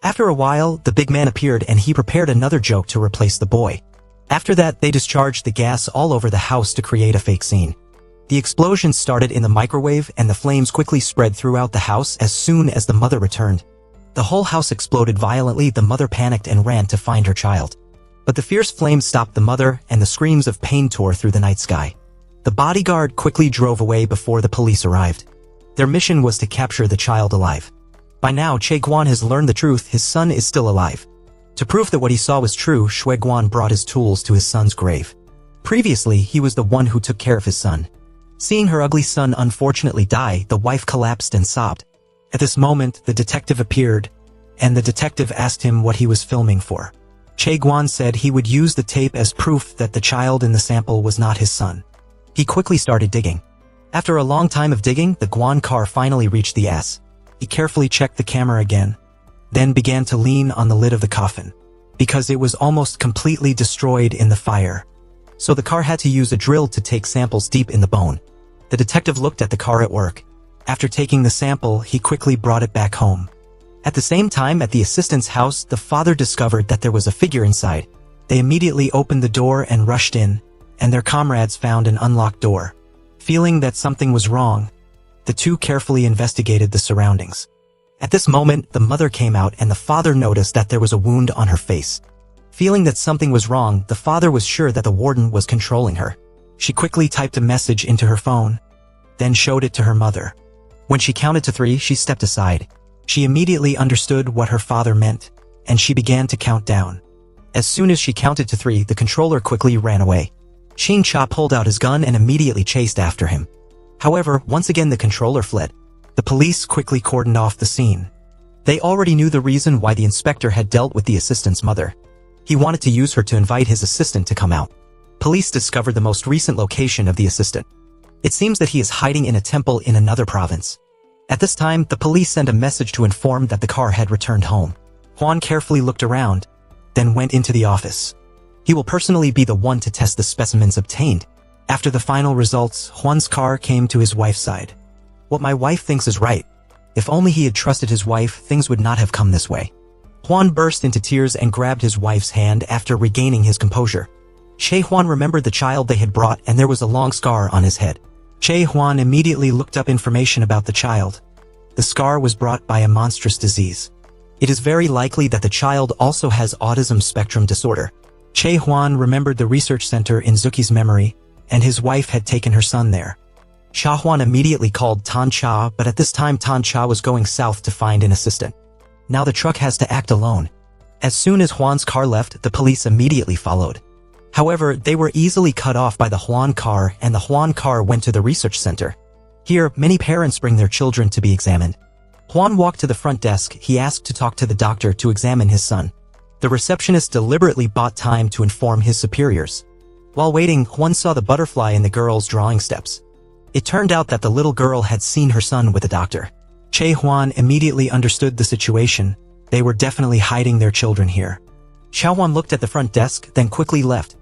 After a while, the big man appeared and he prepared another joke to replace the boy. After that, they discharged the gas all over the house to create a fake scene. The explosion started in the microwave and the flames quickly spread throughout the house as soon as the mother returned. The whole house exploded violently. The mother panicked and ran to find her child. But the fierce flames stopped the mother and the screams of pain tore through the night sky. The bodyguard quickly drove away before the police arrived. Their mission was to capture the child alive. By now, Che Guan has learned the truth. His son is still alive. To prove that what he saw was true, Shui Guan brought his tools to his son's grave. Previously, he was the one who took care of his son. Seeing her ugly son unfortunately die, the wife collapsed and sobbed. At this moment, the detective appeared, and the detective asked him what he was filming for. Che Guan said he would use the tape as proof that the child in the sample was not his son. He quickly started digging. After a long time of digging, the Guan car finally reached the S. He carefully checked the camera again, then began to lean on the lid of the coffin, because it was almost completely destroyed in the fire. So the car had to use a drill to take samples deep in the bone. The detective looked at the car at work. After taking the sample, he quickly brought it back home. At the same time, at the assistant's house, the father discovered that there was a figure inside. They immediately opened the door and rushed in, and their comrades found an unlocked door. Feeling that something was wrong, the two carefully investigated the surroundings. At this moment, the mother came out and the father noticed that there was a wound on her face. Feeling that something was wrong, the father was sure that the warden was controlling her. She quickly typed a message into her phone, then showed it to her mother. When she counted to 3, she stepped aside. She immediately understood what her father meant, and she began to count down. As soon as she counted to 3, the controller quickly ran away. Xing Cha pulled out his gun and immediately chased after him. However, once again the controller fled. The police quickly cordoned off the scene. They already knew the reason why the inspector had dealt with the assistant's mother. He wanted to use her to invite his assistant to come out. Police discovered the most recent location of the assistant. It seems that he is hiding in a temple in another province. At this time, the police sent a message to inform that the car had returned home. Juan carefully looked around, then went into the office. He will personally be the one to test the specimens obtained. After the final results, Juan's car came to his wife's side. What my wife thinks is right. If only he had trusted his wife, things would not have come this way. Juan burst into tears and grabbed his wife's hand after regaining his composure. Che Juan remembered the child they had brought and there was a long scar on his head. Che Juan immediately looked up information about the child. The scar was brought by a monstrous disease. It is very likely that the child also has autism spectrum disorder. Che Juan remembered the research center in Zuki's memory, and his wife had taken her son there. Cha Huan immediately called Tan Cha, but at this time Tan Cha was going south to find an assistant. Now the truck has to act alone. As soon as Juan's car left, the police immediately followed. However, they were easily cut off by the Huan car, and the Huan car went to the research center. Here, many parents bring their children to be examined. Juan walked to the front desk. He asked to talk to the doctor to examine his son. The receptionist deliberately bought time to inform his superiors. While waiting, Juan saw the butterfly in the girl's drawing steps. It turned out that the little girl had seen her son with the doctor. Che Huan immediately understood the situation. They were definitely hiding their children here. Xiao Huan looked at the front desk, then quickly left.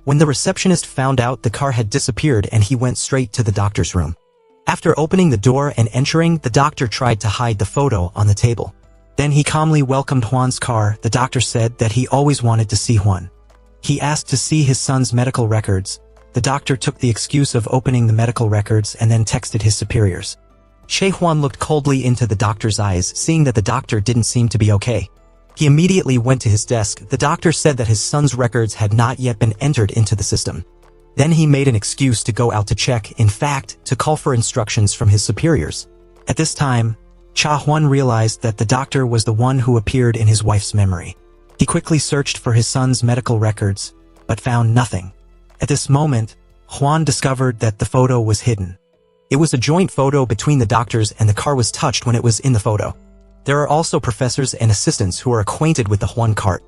When the receptionist found out, the car had disappeared and he went straight to the doctor's room. After opening the door and entering, the doctor tried to hide the photo on the table. Then he calmly welcomed Juan's car. The doctor said that he always wanted to see Juan. He asked to see his son's medical records. The doctor took the excuse of opening the medical records and then texted his superiors. Che Huan looked coldly into the doctor's eyes, seeing that the doctor didn't seem to be okay. He immediately went to his desk. The doctor said that his son's records had not yet been entered into the system. Then he made an excuse to go out to check, in fact, to call for instructions from his superiors. At this time, Cha Huan realized that the doctor was the one who appeared in his wife's memory. He quickly searched for his son's medical records, but found nothing. At this moment, Huan discovered that the photo was hidden. It was a joint photo between the doctors, and the car was touched when it was in the photo. There are also professors and assistants who are acquainted with the Huan cart.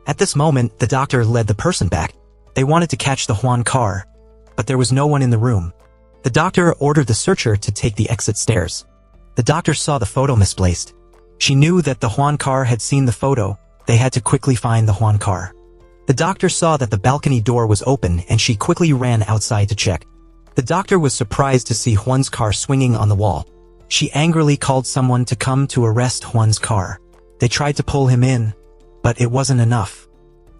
At this moment, the doctor led the person back. They wanted to catch the Huan car, but there was no one in the room. The doctor ordered the searcher to take the exit stairs. The doctor saw the photo misplaced. She knew that the Huan car had seen the photo. They had to quickly find the Huan car. The doctor saw that the balcony door was open, and she quickly ran outside to check. The doctor was surprised to see Huan's car swinging on the wall. She angrily called someone to come to arrest Huan's car. They tried to pull him in, but it wasn't enough.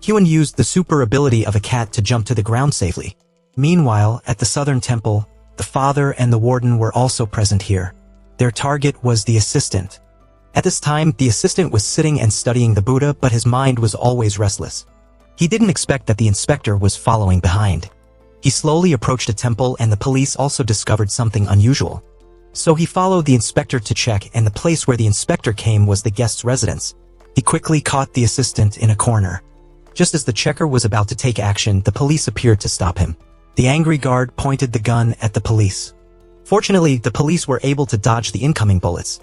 Huan used the super ability of a cat to jump to the ground safely. Meanwhile, at the Southern Temple, the father and the warden were also present here. Their target was the assistant. At this time, the assistant was sitting and studying the Buddha, but his mind was always restless. He didn't expect that the inspector was following behind. He slowly approached a temple, and the police also discovered something unusual. So he followed the inspector to check, and the place where the inspector came was the guest's residence. He quickly caught the assistant in a corner. Just as the checker was about to take action, the police appeared to stop him. The angry guard pointed the gun at the police. Fortunately, the police were able to dodge the incoming bullets.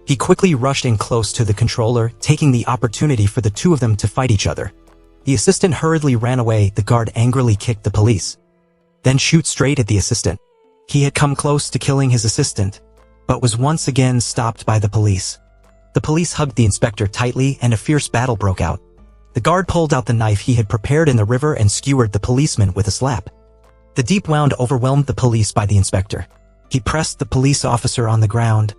He quickly rushed in close to the controller, taking the opportunity for the two of them to fight each other. The assistant hurriedly ran away. The guard angrily kicked the police, then shoot straight at the assistant. He had come close to killing his assistant, but was once again stopped by the police. The police hugged the inspector tightly, and a fierce battle broke out. The guard pulled out the knife he had prepared in the river and skewered the policeman with a slap. The deep wound overwhelmed the police by the inspector. He pressed the police officer on the ground,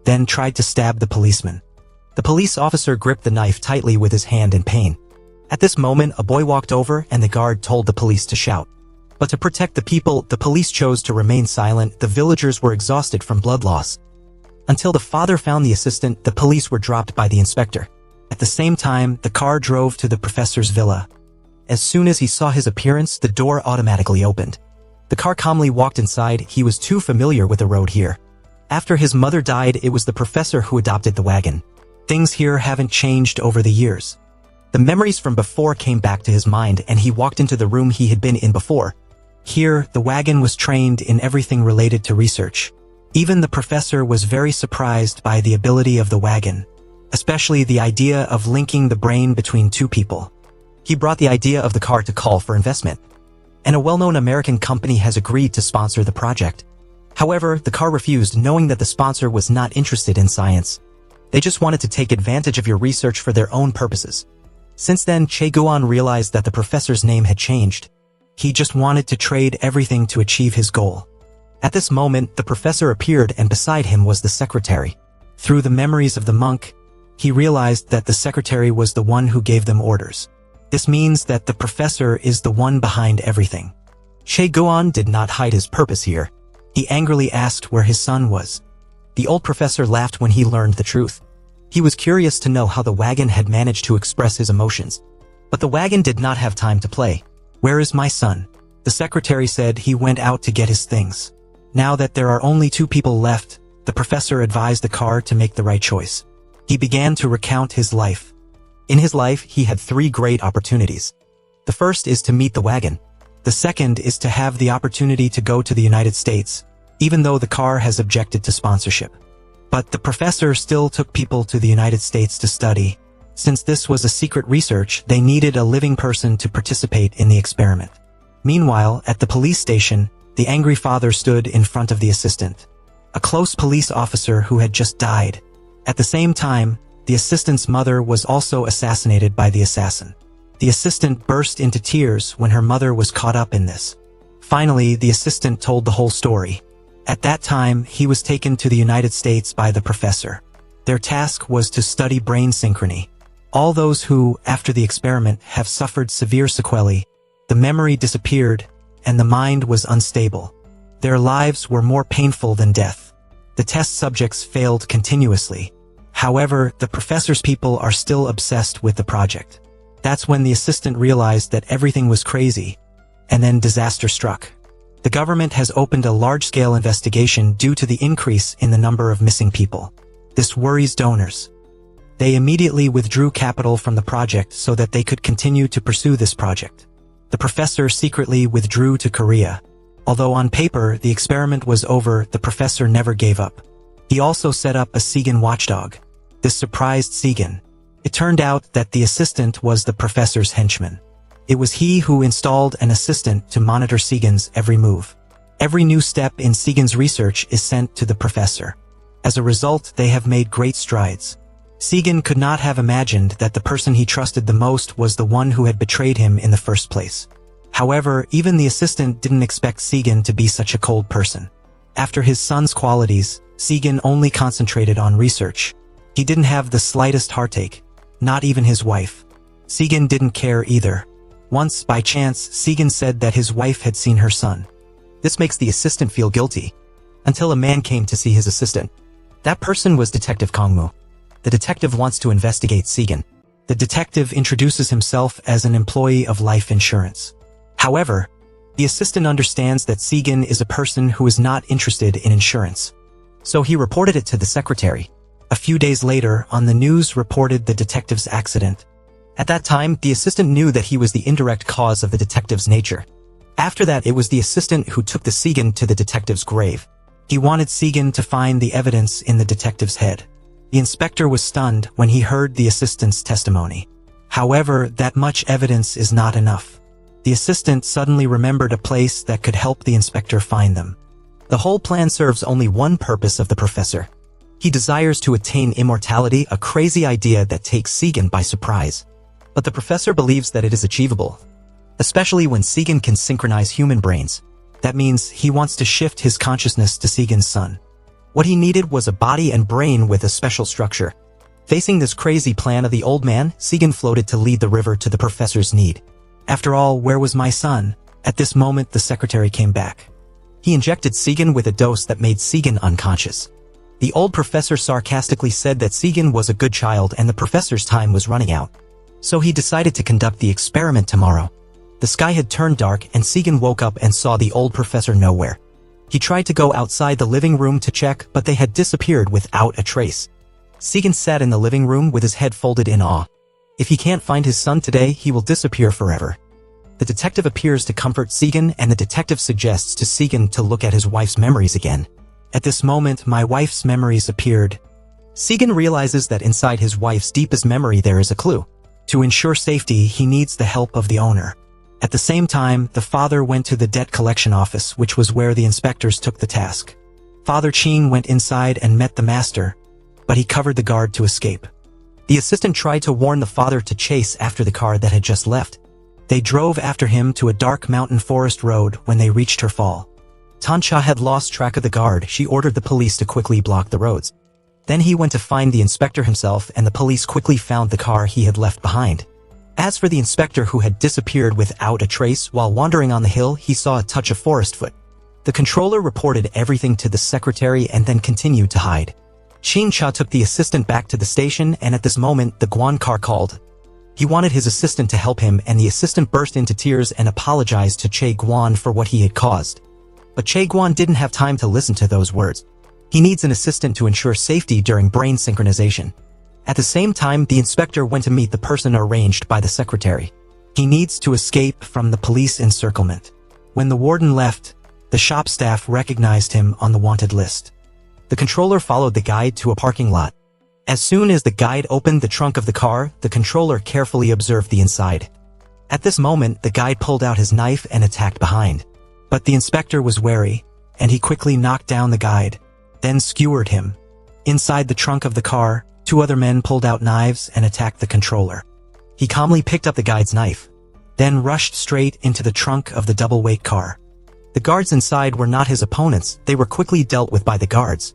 then tried to stab the policeman. The police officer gripped the knife tightly with his hand in pain. At this moment, a boy walked over, and the guard told the police to shout. But to protect the people, the police chose to remain silent. The villagers were exhausted from blood loss. Until the father found the assistant, the police were dropped by the inspector. At the same time, the car drove to the professor's villa. As soon as he saw his appearance, the door automatically opened. The car calmly walked inside. He was too familiar with the road here. After his mother died, it was the professor who adopted the wagon. Things here haven't changed over the years. The memories from before came back to his mind, and he walked into the room he had been in before. Here, the wagon was trained in everything related to research. Even the professor was very surprised by the ability of the wagon, especially the idea of linking the brain between two people. He brought the idea of the car to call for investment, and a well-known American company has agreed to sponsor the project. However, the car refused, knowing that the sponsor was not interested in science. They just wanted to take advantage of your research for their own purposes. Since then, Che Guan realized that the professor's name had changed. He just wanted to trade everything to achieve his goal. At this moment, the professor appeared, and beside him was the secretary. Through the memories of the monk, he realized that the secretary was the one who gave them orders. This means that the professor is the one behind everything. Che Guan did not hide his purpose here. He angrily asked where his son was. The old professor laughed when he learned the truth. He was curious to know how the wagon had managed to express his emotions. But the wagon did not have time to play. "Where is my son?" The secretary said he went out to get his things. Now that there are only two people left, the professor advised the car to make the right choice. He began to recount his life. In his life, he had 3 great opportunities. The first is to meet the wagon. The second is to have the opportunity to go to the United States, even though the car has objected to sponsorship. But the professor still took people to the United States to study. Since this was a secret research, they needed a living person to participate in the experiment. Meanwhile, at the police station, the angry father stood in front of the assistant, a close police officer who had just died. At the same time, the assistant's mother was also assassinated by the assassin. The assistant burst into tears when her mother was caught up in this. Finally, the assistant told the whole story. At that time, he was taken to the United States by the professor. Their task was to study brain synchrony. All those who, after the experiment, have suffered severe sequelae, the memory disappeared, and the mind was unstable. Their lives were more painful than death. The test subjects failed continuously. However, the professor's people are still obsessed with the project. That's when the assistant realized that everything was crazy. And then disaster struck. The government has opened a large-scale investigation due to the increase in the number of missing people. This worries donors. They immediately withdrew capital from the project so that they could continue to pursue this project. The professor secretly withdrew to Korea. Although on paper the experiment was over, the professor never gave up. He also set up a Segan watchdog. This surprised Segan. It turned out that the assistant was the professor's henchman. It was he who installed an assistant to monitor Segan's every move. Every new step in Segan's research is sent to the professor. As a result, they have made great strides. Segan could not have imagined that the person he trusted the most was the one who had betrayed him in the first place. However, even the assistant didn't expect Segan to be such a cold person. After his son's qualities, Segan only concentrated on research. He didn't have the slightest heartache, not even his wife. Segan didn't care either. Once, by chance, Segan said that his wife had seen her son. This makes the assistant feel guilty. Until a man came to see his assistant. That person was Detective Kongmu. The detective wants to investigate Segan. The detective introduces himself as an employee of life insurance. However, the assistant understands that Segan is a person who is not interested in insurance. So he reported it to the secretary. A few days later, on the news reported the detective's accident. At that time, the assistant knew that he was the indirect cause of the detective's nature. After that, it was the assistant who took the Segan to the detective's grave. He wanted Segan to find the evidence in the detective's head. The inspector was stunned when he heard the assistant's testimony. However, that much evidence is not enough. The assistant suddenly remembered a place that could help the inspector find them. The whole plan serves only one purpose of the professor. He desires to attain immortality, a crazy idea that takes Segan by surprise. But the professor believes that it is achievable, especially when Segan can synchronize human brains. That means he wants to shift his consciousness to Segan's son. What he needed was a body and brain with a special structure. Facing this crazy plan of the old man, Segan floated to lead the river to the professor's need. After all, where was my son? At this moment, the secretary came back. He injected Segan with a dose that made Segan unconscious. The old professor sarcastically said that Segan was a good child and the professor's time was running out. So he decided to conduct the experiment tomorrow. The sky had turned dark and Segan woke up and saw the old professor nowhere. He tried to go outside the living room to check, but they had disappeared without a trace. Segan sat in the living room with his head folded in awe. If he can't find his son today, he will disappear forever. The detective appears to comfort Segan, and the detective suggests to Segan to look at his wife's memories again. At this moment, my wife's memories appeared. Segan realizes that inside his wife's deepest memory there is a clue. To ensure safety, he needs the help of the owner. At the same time, the father went to the debt collection office, which was where the inspectors took the task. Father Ching went inside and met the master, but he covered the guard to escape. The assistant tried to warn the father to chase after the car that had just left. They drove after him to a dark mountain forest road when they reached her fall. Tancha had lost track of the guard. She ordered the police to quickly block the roads. Then he went to find the inspector himself, and the police quickly found the car he had left behind. As for the inspector who had disappeared without a trace, while wandering on the hill, he saw a touch of forest foot. The controller reported everything to the secretary and then continued to hide. Shin Cha took the assistant back to the station, and at this moment, the Guan car called. He wanted his assistant to help him, and the assistant burst into tears and apologized to Che Guan for what he had caused. But Che Guan didn't have time to listen to those words. He needs an assistant to ensure safety during brain synchronization. At the same time, the inspector went to meet the person arranged by the secretary. He needs to escape from the police encirclement. When the warden left, the shop staff recognized him on the wanted list. The controller followed the guide to a parking lot. As soon as the guide opened the trunk of the car, the controller carefully observed the inside. At this moment, the guide pulled out his knife and attacked behind. But the inspector was wary, and he quickly knocked down the guide, then skewered him. Inside the trunk of the car, 2 other men pulled out knives and attacked the controller. He calmly picked up the guide's knife, then rushed straight into the trunk of the double-weight car. The guards inside were not his opponents. They were quickly dealt with by the guards.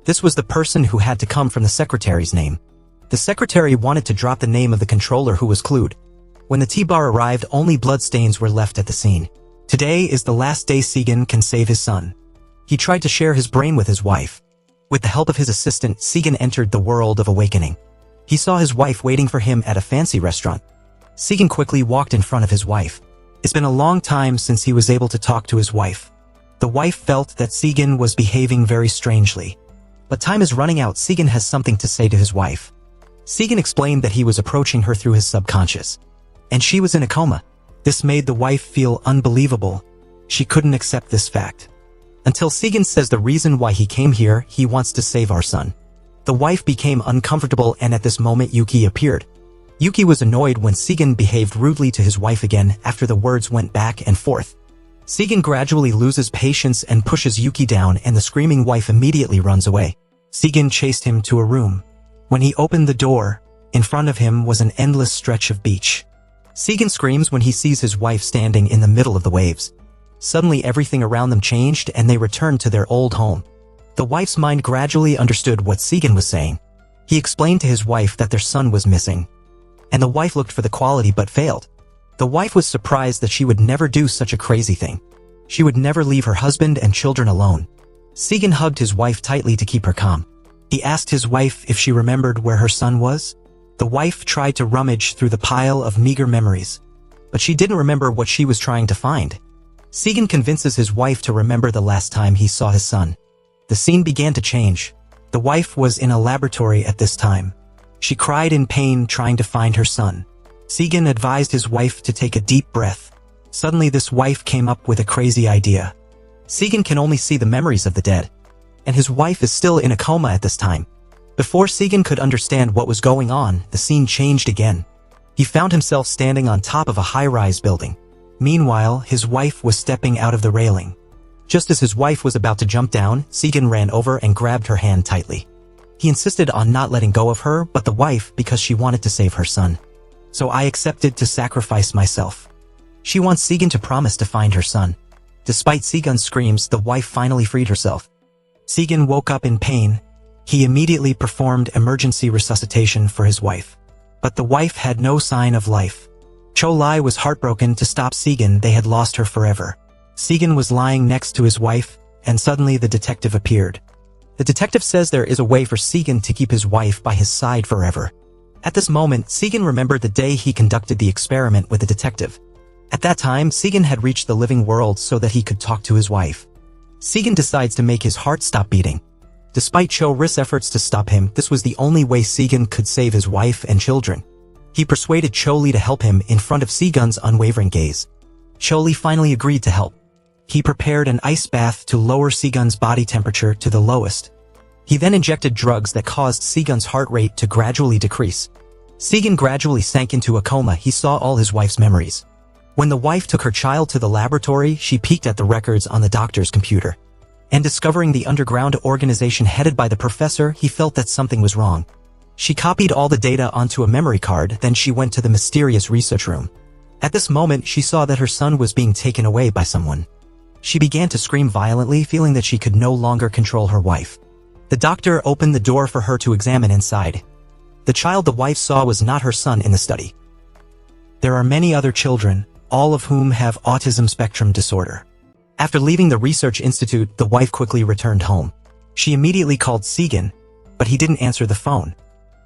This was the person who had to come from the secretary's name. The secretary wanted to drop the name of the controller who was clued. When the T-bar arrived, only bloodstains were left at the scene. Today is the last day Segan can save his son. He tried to share his brain with his wife. With the help of his assistant, Segan entered the world of awakening. He saw his wife waiting for him at a fancy restaurant. Segan quickly walked in front of his wife. It's been a long time since he was able to talk to his wife. The wife felt that Segan was behaving very strangely. But time is running out. Segan has something to say to his wife. Segan explained that he was approaching her through his subconscious. And she was in a coma. This made the wife feel unbelievable. She couldn't accept this fact. Until Segan says the reason why he came here, he wants to save our son. The wife became uncomfortable, and at this moment Yuki appeared. Yuki was annoyed when Segan behaved rudely to his wife again after the words went back and forth. Segan gradually loses patience and pushes Yuki down, and the screaming wife immediately runs away. Segan chased him to a room. When he opened the door, in front of him was an endless stretch of beach. Segan screams when he sees his wife standing in the middle of the waves. Suddenly everything around them changed and they returned to their old home. The wife's mind gradually understood what Segan was saying. He explained to his wife that their son was missing. And the wife looked for the quality but failed. The wife was surprised that she would never do such a crazy thing. She would never leave her husband and children alone. Segan hugged his wife tightly to keep her calm. He asked his wife if she remembered where her son was. The wife tried to rummage through the pile of meager memories, but she didn't remember what she was trying to find. Segan convinces his wife to remember the last time he saw his son. The scene began to change. The wife was in a laboratory at this time. She cried in pain trying to find her son. Segan advised his wife to take a deep breath. Suddenly this wife came up with a crazy idea. Segan can only see the memories of the dead, and his wife is still in a coma at this time. Before Segan could understand what was going on, the scene changed again. He found himself standing on top of a high-rise building. Meanwhile, his wife was stepping out of the railing. Just as his wife was about to jump down, Segan ran over and grabbed her hand tightly. He insisted on not letting go of her, but the wife, because she wanted to save her son. So I accepted to sacrifice myself. She wants Segan to promise to find her son. Despite Segan's screams, the wife finally freed herself. Segan woke up in pain. He immediately performed emergency resuscitation for his wife. But the wife had no sign of life. Cho-Lai was heartbroken to stop Segan. They had lost her forever. Segan was lying next to his wife, and suddenly the detective appeared. The detective says there is a way for Segan to keep his wife by his side forever. At this moment, Segan remembered the day he conducted the experiment with the detective. At that time, Segan had reached the living world so that he could talk to his wife. Segan decides to make his heart stop beating. Despite Cho-Ri's efforts to stop him, this was the only way Segan could save his wife and children. He persuaded Cho-Li to help him in front of Segan's unwavering gaze. Cho-Li finally agreed to help. He prepared an ice bath to lower Segan's body temperature to the lowest. He then injected drugs that caused Segan's heart rate to gradually decrease. Segan gradually sank into a coma. He saw all his wife's memories. When the wife took her child to the laboratory, she peeked at the records on the doctor's computer. And discovering the underground organization headed by the professor, he felt that something was wrong. She copied all the data onto a memory card, then she went to the mysterious research room. At this moment, she saw that her son was being taken away by someone. She began to scream violently, feeling that she could no longer control her wife. The doctor opened the door for her to examine inside. The child the wife saw was not her son in the study. There are many other children, all of whom have autism spectrum disorder. After leaving the research institute, the wife quickly returned home. She immediately called Segan, but he didn't answer the phone.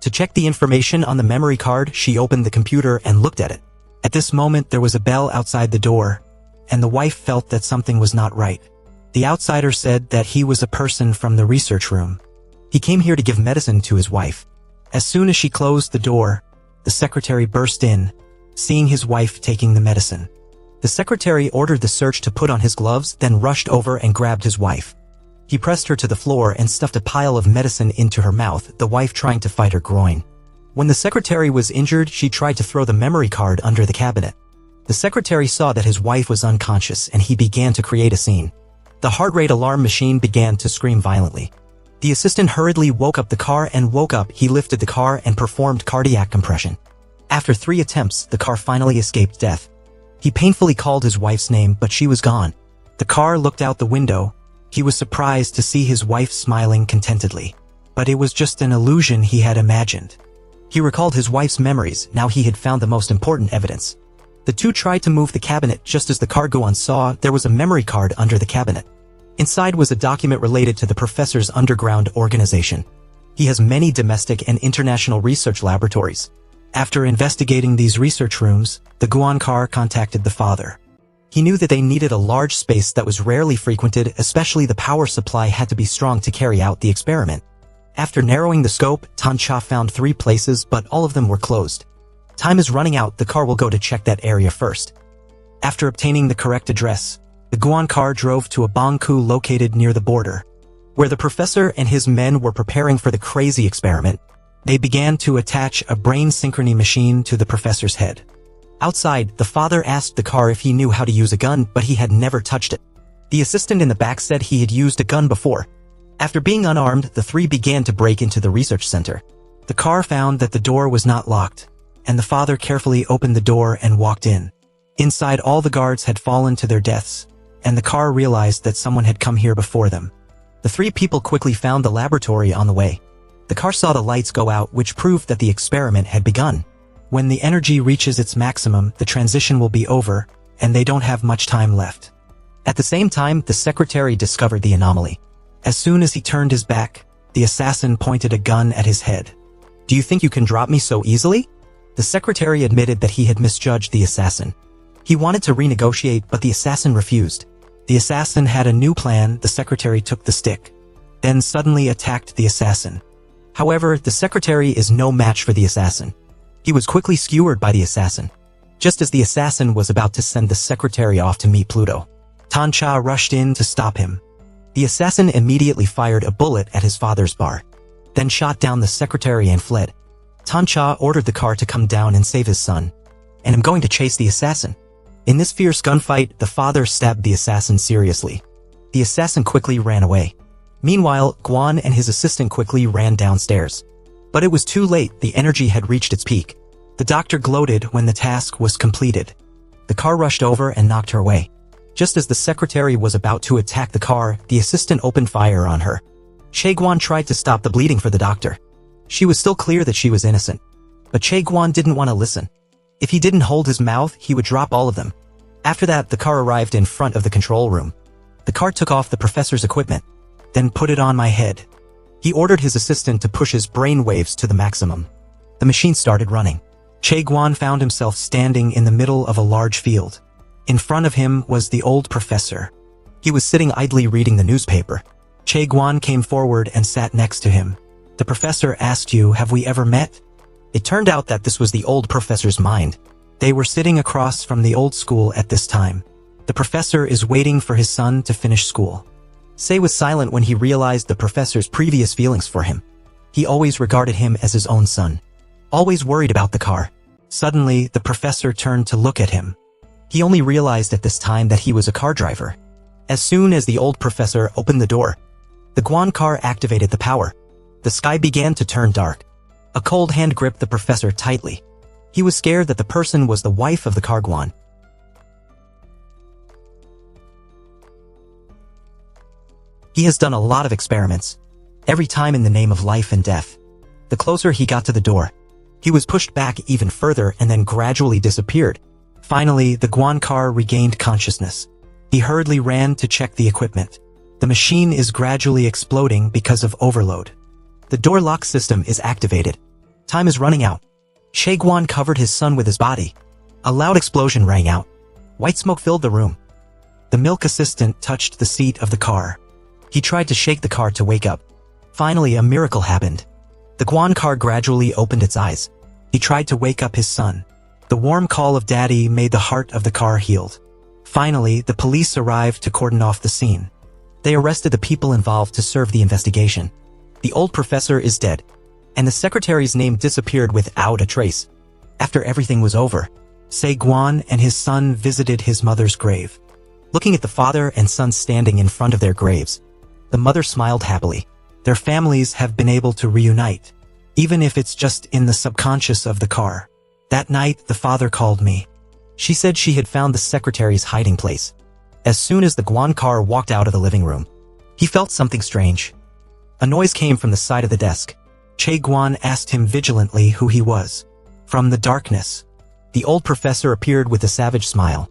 To check the information on the memory card, she opened the computer and looked at it. At this moment, there was a bell outside the door, and the wife felt that something was not right. The outsider said that he was a person from the research room. He came here to give medicine to his wife. As soon as she closed the door, the secretary burst in, seeing his wife taking the medicine. The secretary ordered the search to put on his gloves, then rushed over and grabbed his wife. He pressed her to the floor and stuffed a pile of medicine into her mouth, the wife trying to fight her groin. When the secretary was injured, she tried to throw the memory card under the cabinet. The secretary saw that his wife was unconscious and he began to create a scene. The heart rate alarm machine began to scream violently. The assistant hurriedly woke up the car and woke up. He lifted the car and performed cardiac compression. After 3 attempts, the car finally escaped death. He painfully called his wife's name, but she was gone. The car looked out the window. He was surprised to see his wife smiling contentedly. But it was just an illusion he had imagined. He recalled his wife's memories. Now he had found the most important evidence. The two tried to move the cabinet. Just as the Karguan saw, there was a memory card under the cabinet. Inside was a document related to the professor's underground organization. He has many domestic and international research laboratories. After investigating these research rooms, the Guankar contacted the father. He knew that they needed a large space that was rarely frequented, especially the power supply had to be strong to carry out the experiment. After narrowing the scope, Tancha found 3 places, but all of them were closed. Time is running out, the car will go to check that area first. After obtaining the correct address, the Guankar drove to a Bangku located near the border. Where the professor and his men were preparing for the crazy experiment, they began to attach a brain synchrony machine to the professor's head. Outside, the father asked the car if he knew how to use a gun, but he had never touched it. The assistant in the back said he had used a gun before. After being unarmed, the 3 began to break into the research center. The car found that the door was not locked, and the father carefully opened the door and walked in. Inside, all the guards had fallen to their deaths, and the car realized that someone had come here before them. The 3 people quickly found the laboratory on the way. The car saw the lights go out, which proved that the experiment had begun. When the energy reaches its maximum, the transition will be over, and they don't have much time left. At the same time, the secretary discovered the anomaly. As soon as he turned his back, the assassin pointed a gun at his head. "Do you think you can drop me so easily?" The secretary admitted that he had misjudged the assassin. He wanted to renegotiate, but the assassin refused. The assassin had a new plan. The secretary took the stick, then suddenly attacked the assassin. However, the secretary is no match for the assassin. He was quickly skewered by the assassin. Just as the assassin was about to send the secretary off to meet Pluto, Tancha rushed in to stop him. The assassin immediately fired a bullet at his father's bar, then shot down the secretary and fled. Tancha ordered the car to come down and save his son, and I'm going to chase the assassin. In this fierce gunfight, the father stabbed the assassin seriously. The assassin quickly ran away. Meanwhile, Guan and his assistant quickly ran downstairs. But it was too late, the energy had reached its peak. The doctor gloated when the task was completed. The car rushed over and knocked her away. Just as the secretary was about to attack the car, the assistant opened fire on her. Che Guan tried to stop the bleeding for the doctor. She was still clear that she was innocent. But Che Guan didn't want to listen. If he didn't hold his mouth, he would drop all of them. After that, the car arrived in front of the control room. The car took off the professor's equipment, then put it on my head. He ordered his assistant to push his brain waves to the maximum. The machine started running. Che Guan found himself standing in the middle of a large field. In front of him was the old professor. He was sitting idly reading the newspaper. Che Guan came forward and sat next to him. The professor asked you, "Have we ever met?" It turned out that this was the old professor's mind. They were sitting across from the old school at this time. The professor is waiting for his son to finish school. Sei was silent when he realized the professor's previous feelings for him. He always regarded him as his own son. Always worried about the car. Suddenly, the professor turned to look at him. He only realized at this time that he was a car driver. As soon as the old professor opened the door, the Guan car activated the power. The sky began to turn dark. A cold hand gripped the professor tightly. He was scared that the person was the wife of the car Guan. He has done a lot of experiments, every time in the name of life and death. The closer he got to the door, he was pushed back even further and then gradually disappeared. Finally, the Guan car regained consciousness. He hurriedly ran to check the equipment. The machine is gradually exploding because of overload. The door lock system is activated. Time is running out. Che Guan covered his son with his body. A loud explosion rang out. White smoke filled the room. The milk assistant touched the seat of the car. He tried to shake the car to wake up. Finally, a miracle happened. The Guan car gradually opened its eyes. He tried to wake up his son. The warm call of daddy made the heart of the car healed. Finally, the police arrived to cordon off the scene. They arrested the people involved to serve the investigation. The old professor is dead, and the secretary's name disappeared without a trace. After everything was over, Sei Guan and his son visited his mother's grave. Looking at the father and son standing in front of their graves, the mother smiled happily. Their families have been able to reunite, even if it's just in the subconscious of the car. That night, the father called me. She said she had found the secretary's hiding place. As soon as the Guan car walked out of the living room, he felt something strange. A noise came from the side of the desk. Che Guan asked him vigilantly who he was. From the darkness, the old professor appeared with a savage smile.